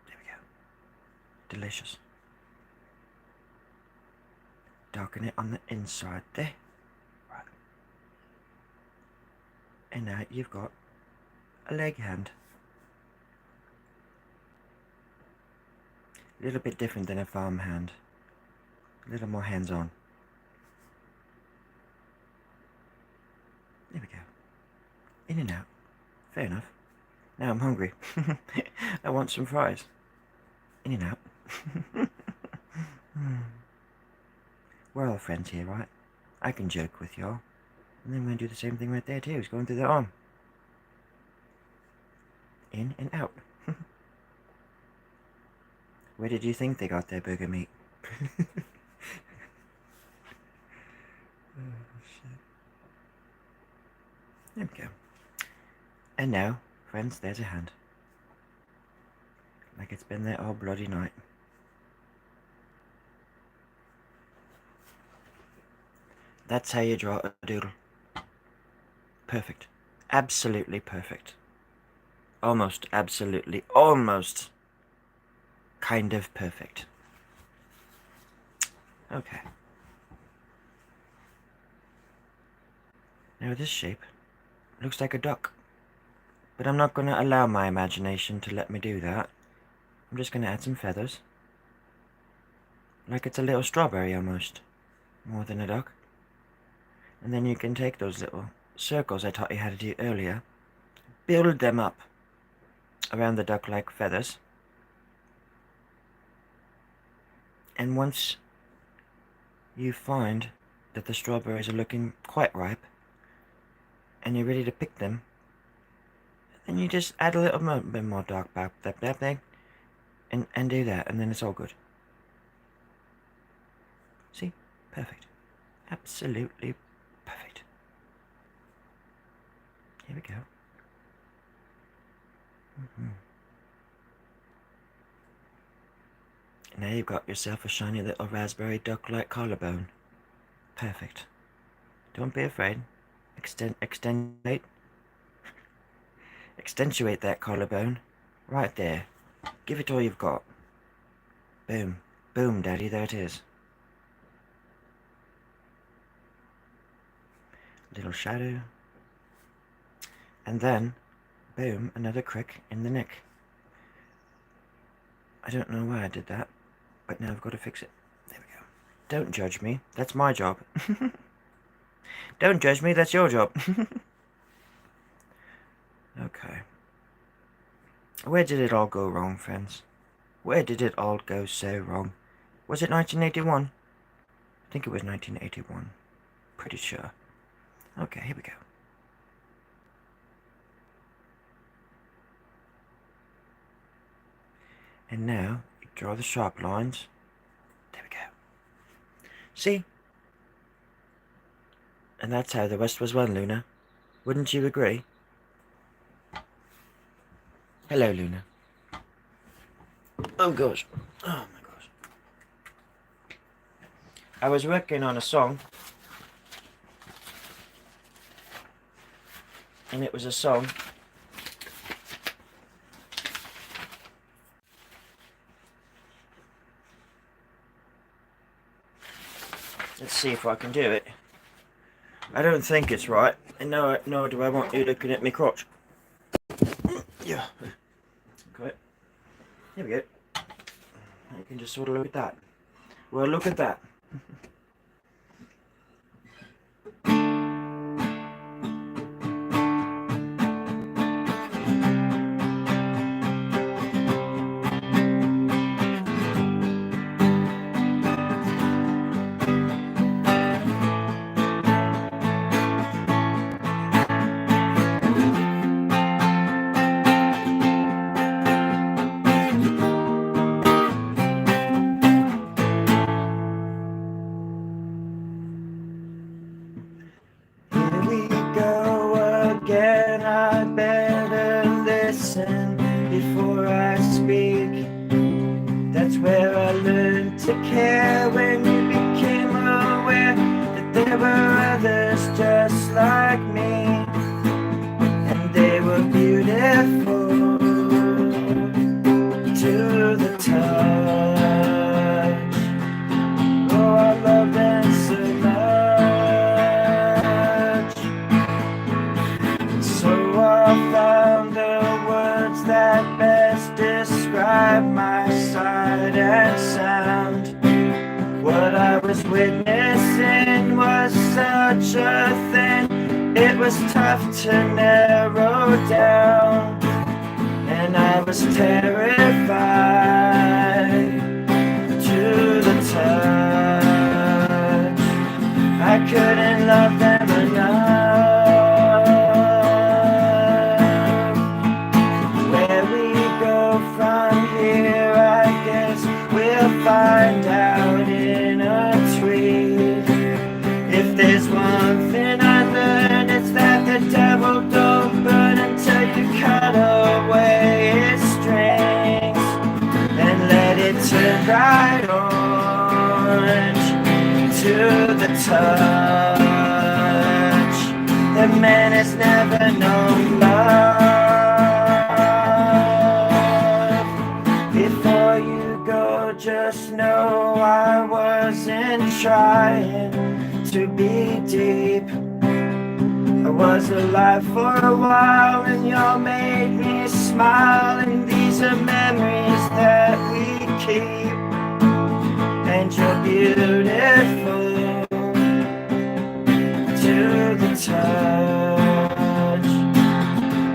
There we go. Delicious. Darken it on the inside there. Right. And now you've got a leg hand. A little bit different than a farm hand. A little more hands-on. There we go. In and out. Fair enough. Now I'm hungry. I want some fries. In and out. We're all friends here, right? I can joke with y'all. And then we're going to do the same thing right there too. It's going through the arm. In and out. Where did you think they got their burger meat? Oh, shit. There we go. And now, friends, there's a hand. Like it's been there all bloody night. That's how you draw a doodle. Perfect. Absolutely perfect. Almost absolutely, almost kind of perfect. Okay. Now this shape looks like a duck. But I'm not going to allow my imagination to let me do that. I'm just going to add some feathers. Like it's a little strawberry almost. More than a duck. And then you can take those little circles I taught you how to do earlier. Build them up around the duck-like feathers. And once you find that the strawberries are looking quite ripe, and you're ready to pick them, then you just add a little bit more dark back that thing, and do that, and then it's all good. See? Perfect. Absolutely perfect. Here we go. Now you've got yourself a shiny little raspberry duck-like collarbone. Perfect. Don't be afraid. Accentuate that collarbone. Right there. Give it all you've got. Boom. Boom, Daddy, there it is. Little shadow. And then, boom, another crick in the neck. I don't know why I did that, but now I've got to fix it. There we go. Don't judge me. That's my job. Don't judge me. That's your job. Okay. Where did it all go wrong, friends? Where did it all go so wrong? Was it 1981? I think it was 1981. Pretty sure. Okay, here we go. And now, you draw the sharp lines. There we go. See? And that's how the West was won, Luna. Wouldn't you agree? Hello, Luna. Oh, gosh. Oh, my gosh. I was working on a song. And it was a song. Let's see if I can do it. I don't think it's right. And nor do I want you looking at me crotch. Yeah. Okay. Here we go. You can just sort of look at that. Well, look at that. Again, I better listen before I speak. That's where I learned to care, when you became aware that there were others just like me, and they were beautiful to the touch. Oh, I love them so much. So I found the words that best describe my sight and sound. What I was witnessing was such a thing, it was tough to narrow down, and I was terrified to the touch. I couldn't love them enough. Find out in a tweet. If there's one thing I learned, it's that the devil don't burn until you cut away its strings and let it turn bright orange to the touch. The man has never known love. Before you go, just know I wasn't trying to be deep. I was alive for a while and y'all made me smile, and these are memories that we keep. And you're beautiful to the touch.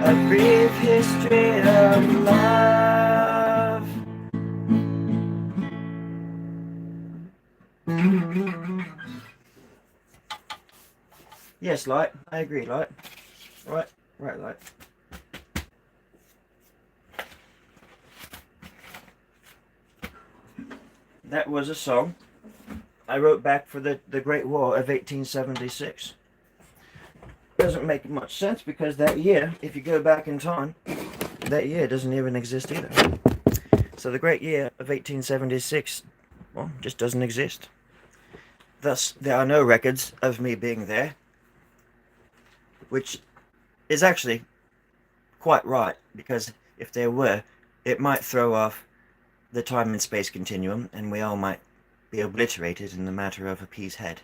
A brief history of love. Yes, Light. I agree, Light. Right, Light. That was a song I wrote back for the Great War of 1876. Doesn't make much sense because that year, if you go back in time, that year doesn't even exist either. So the Great Year of 1876, well, just doesn't exist. Thus, there are no records of me being there, which is actually quite right, because if there were, it might throw off the time and space continuum, and we all might be obliterated in the matter of a pea's head.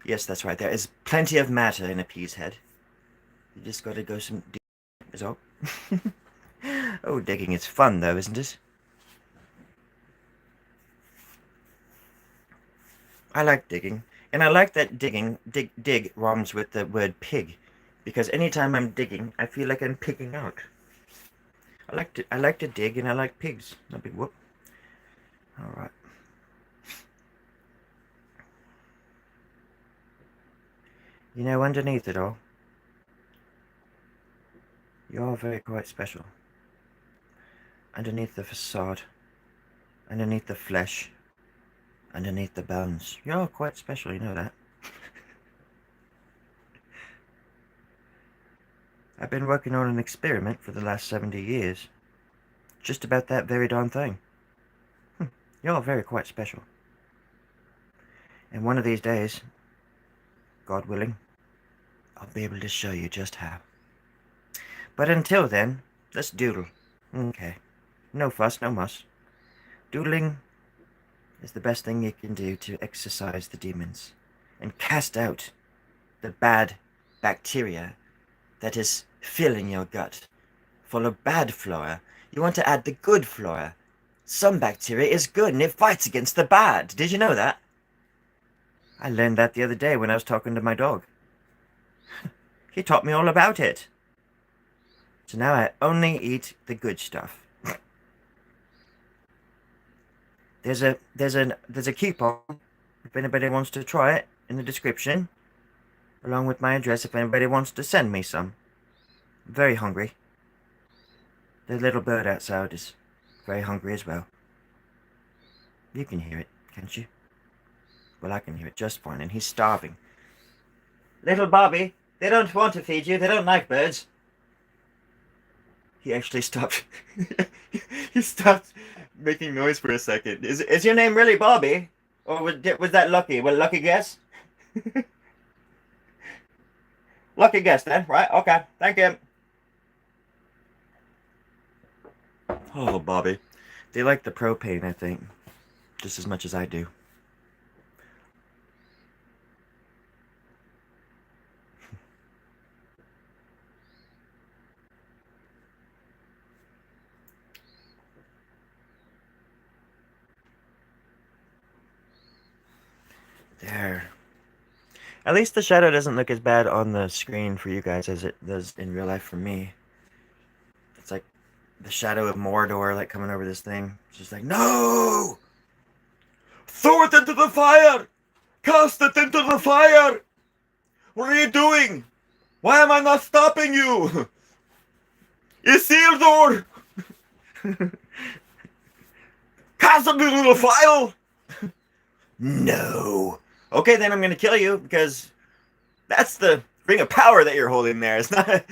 Yes, that's right. There is plenty of matter in a pea's head. You just gotta go some digging, is all. Oh, digging is fun, though, isn't it? I like digging. And I like that dig rhymes with the word pig. Because anytime I'm digging, I feel like I'm pigging out. I like to dig and I like pigs. No big whoop. Alright. You know, underneath it all, you're very quite special. Underneath the facade, underneath the flesh, underneath the bones. You're quite special, you know that. I've been working on an experiment for the last 70 years. Just about that very darn thing. You're very quite special. And one of these days, God willing, I'll be able to show you just how. But until then, let's doodle. Okay. No fuss, no muss. Doodling is the best thing you can do to exorcise the demons and cast out the bad bacteria that is filling your gut full of bad flora. You want to add the good flora. Some bacteria is good and it fights against the bad. Did you know that? I learned that the other day when I was talking to my dog. He taught me all about it. So now I only eat the good stuff. There's a coupon if anybody wants to try it in the description, along with my address if anybody wants to send me some. I'm very hungry. The little bird outside is very hungry as well. You can hear it, can't you? Well, I can hear it just fine, and he's starving. Little Bobby, they don't want to feed you. They don't like birds. He actually stopped. He stopped making noise for a second. Is your name really Bobby? Or was that Lucky? Well, lucky guess? Lucky guess then, right? Okay, thank you. Oh, Bobby. They like the propane, I think, just as much as I do. There. At least the shadow doesn't look as bad on the screen for you guys as it does in real life for me. It's like the shadow of Mordor, like coming over this thing. It's just like, no! Throw it into the fire! Cast it into the fire! What are you doing? Why am I not stopping you? Isildur! Cast it into the fire! No. Okay, then I'm gonna kill you because that's the ring of power that you're holding there. It's not.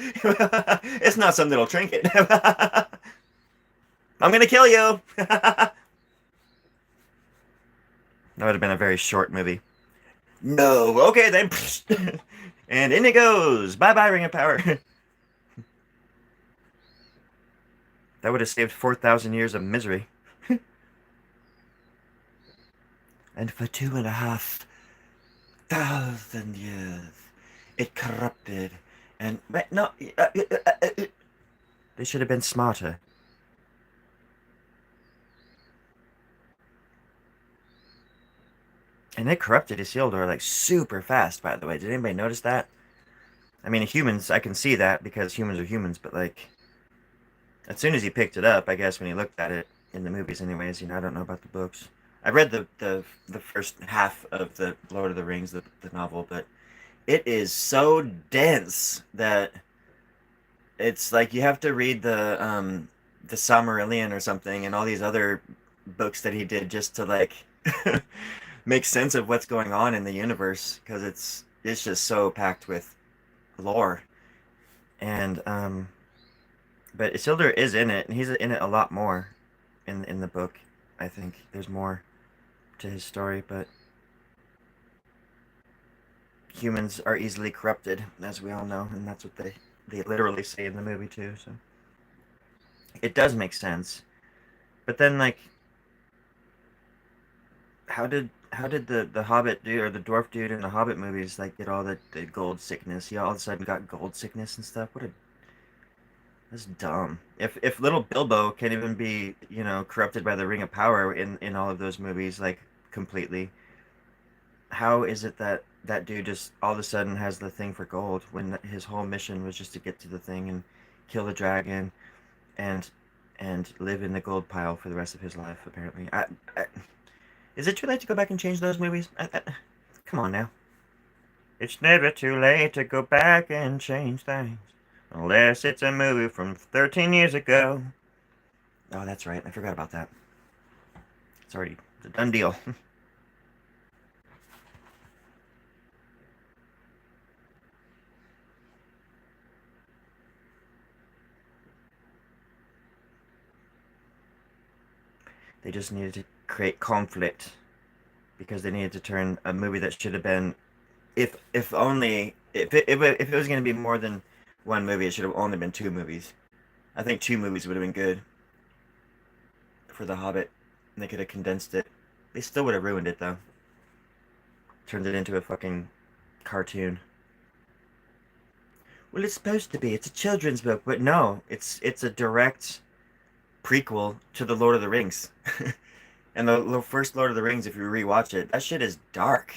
It's not some little trinket. I'm gonna kill you. That would have been a very short movie. No. Okay then. And in it goes. Bye bye, ring of power. That would have saved 4,000 years of misery. And for 2,500 years, it corrupted. And no, they should have been smarter. And it corrupted Isildur like super fast, by the way. Did anybody notice that? I mean, humans, I can see that because humans are humans, but like, as soon as he picked it up, I guess when he looked at it in the movies, anyways, I don't know about the books. I read the first half of the Lord of the Rings, the novel, but it is so dense that it's like you have to read the Silmarillion or something and all these other books that he did just to like make sense of what's going on in the universe because it's just so packed with lore. And but Isildur is in it, and he's in it a lot more in the book. I think there's more to his story, but humans are easily corrupted, as we all know, and that's what they literally say in the movie too. So it does make sense. But then, like, how did the Hobbit dude or the dwarf dude in the Hobbit movies like get all the gold sickness? He all of a sudden got gold sickness and stuff. That's dumb. If little Bilbo can't even be corrupted by the Ring of Power in all of those movies like completely, how is it that that dude just all of a sudden has the thing for gold when his whole mission was just to get to the thing and kill the dragon and and live in the gold pile for the rest of his life? Apparently, is it too late to go back and change those movies? Come on now. It's never too late to go back and change things. Unless it's a movie from 13 years ago. Oh, that's right. I forgot about that. It's already a done deal. They just needed to create conflict because they needed to turn a movie that should have been, if only, if it was going to be more than one movie, it should have only been two movies. I think two movies would have been good for The Hobbit. And they could have condensed it. They still would have ruined it, though. Turned it into a fucking cartoon. Well, it's supposed to be. It's a children's book, but no, it's a direct prequel to the Lord of the Rings. And the first Lord of the Rings, if you rewatch it, that shit is dark,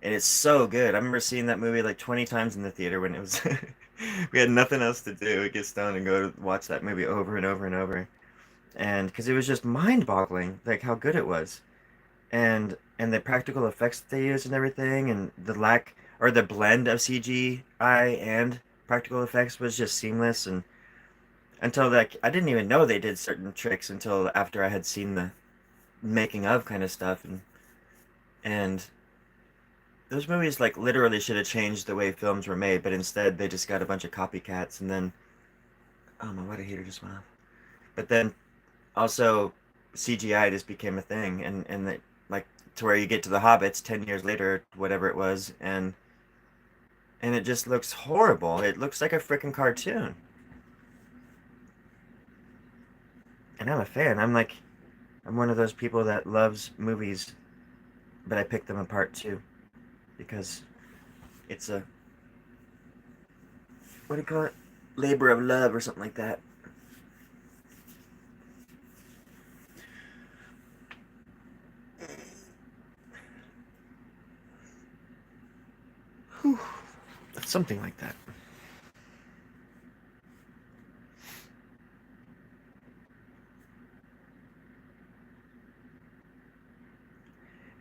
and it's so good. I remember seeing that movie like 20 times in the theater when it was we had nothing else to do. We get stoned and go to watch that movie over and over and over, and because it was just mind-boggling, like how good it was, and the practical effects that they used and everything, and the lack or the blend of CGI and practical effects was just seamless. And until like I didn't even know they did certain tricks until after I had seen the making of kind of stuff. And those movies like literally should have changed the way films were made, but instead they just got a bunch of copycats. And then oh my water heater just went off. But then also CGI just became a thing, and that like to where you get to the Hobbits 10 years later, whatever it was, and it just looks horrible. It looks like a freaking cartoon. And I'm a fan. I'm one of those people that loves movies, but I pick them apart too because it's a what do you call it? Labor of love or something like that. Whew. Something like that.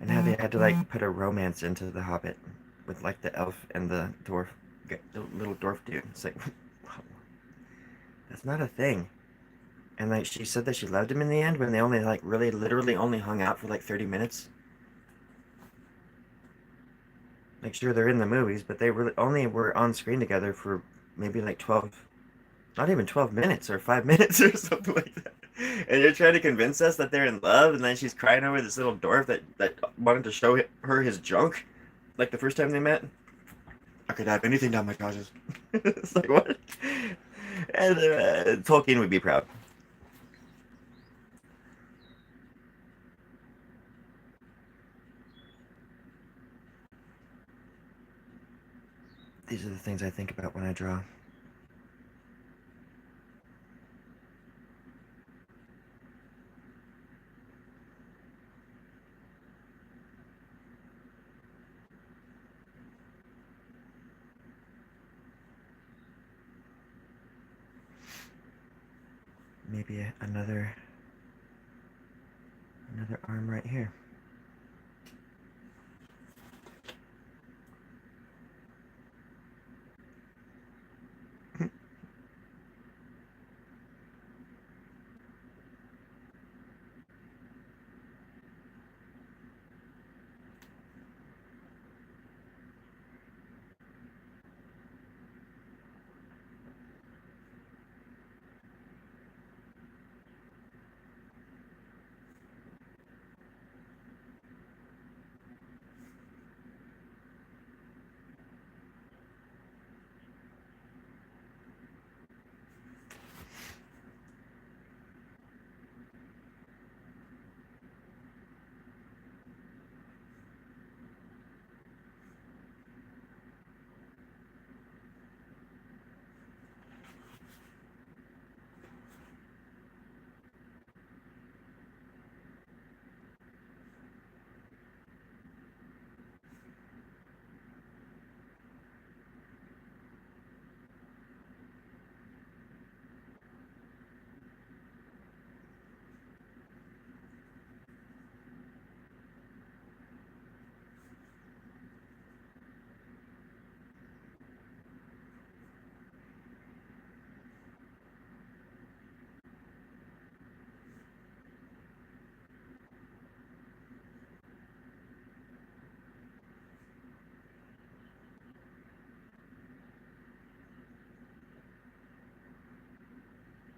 And how they had to like put a romance into the Hobbit with like the elf and the dwarf, the little dwarf dude. It's like that's not a thing. And like she said that she loved him in the end when they only like really literally only hung out for like 30 minutes. Like sure they're in the movies, but they really only were on screen together for maybe like 12, not even 12 minutes or 5 minutes or something like that. And you're trying to convince us that they're in love, and then she's crying over this little dwarf that wanted to show her his junk, like the first time they met. I could have anything down my trousers. It's like what? And Tolkien would be proud. These are the things I think about when I draw. Maybe another arm right here.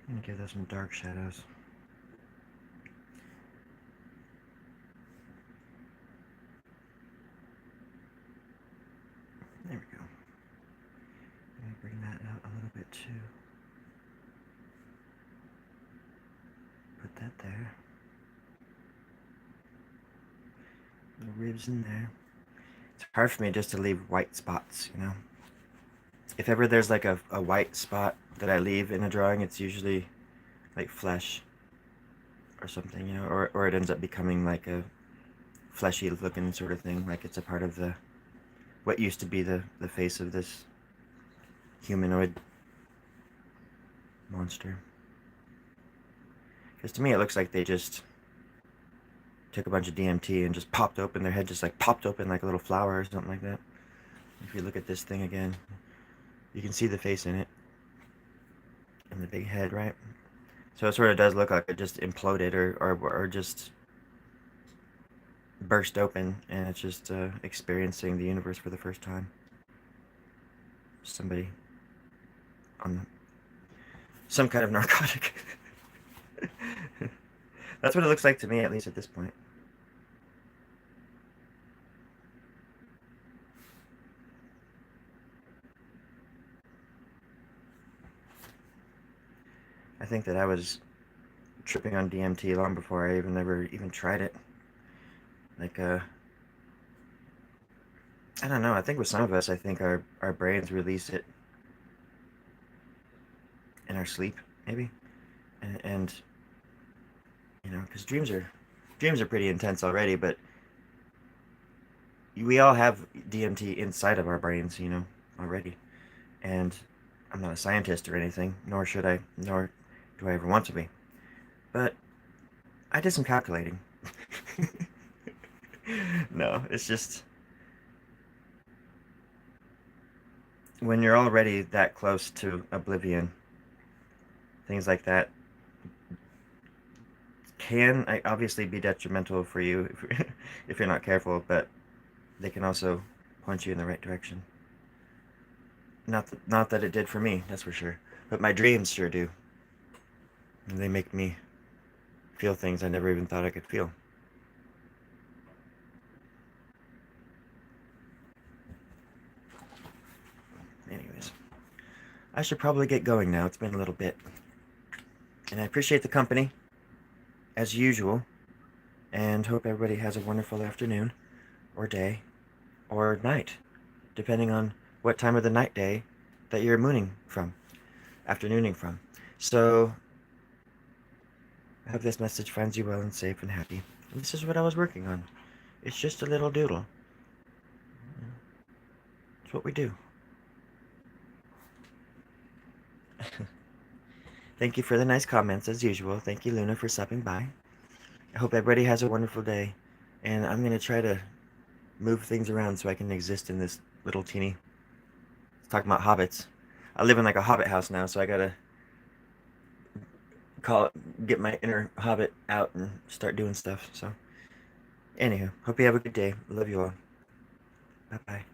I'm gonna give those some dark shadows. There we go. Let me bring that out a little bit too. Put that there. The ribs in there. It's hard for me just to leave white spots, you know? If ever there's like a white spot that I leave in a drawing, it's usually like flesh or something, you know? Or it ends up becoming like a fleshy looking sort of thing, like it's a part of the what used to be the face of this humanoid monster. Because to me it looks like they just took a bunch of DMT and just popped open their head, just like popped open like a little flower or something like that. If you look at this thing again, you can see the face in it and the big head, right? So it sort of does look like it just imploded or just burst open and it's just experiencing the universe for the first time. Somebody on some kind of narcotic. That's what it looks like to me, at least at this point. I think that I was tripping on DMT long before I ever even tried it. Like, I don't know. I think with some of us, I think our brains release it in our sleep, maybe, and you know, because dreams are pretty intense already, but we all have DMT inside of our brains, you know, already. And I'm not a scientist or anything, nor should I, nor do I ever want to be. But I did some calculating. No, it's just when you're already that close to oblivion, things like that can obviously be detrimental for you if you're not careful, but they can also point you in the right direction. Not that it did for me, that's for sure. But my dreams sure do. And they make me feel things I never even thought I could feel. Anyways, I should probably get going now. It's been a little bit. And I appreciate the company, as usual, and hope everybody has a wonderful afternoon, or day, or night, depending on what time of the night day that you're afternooning from. So, I hope this message finds you well and safe and happy. And this is what I was working on. It's just a little doodle. It's what we do. Thank you for the nice comments, as usual. Thank you, Luna, for stopping by. I hope everybody has a wonderful day. And I'm going to try to move things around so I can exist in this little teeny... Talking about hobbits. I live in like a hobbit house now, so I gotta get my inner hobbit out and start doing stuff. So, anywho, hope you have a good day. Love you all. Bye bye.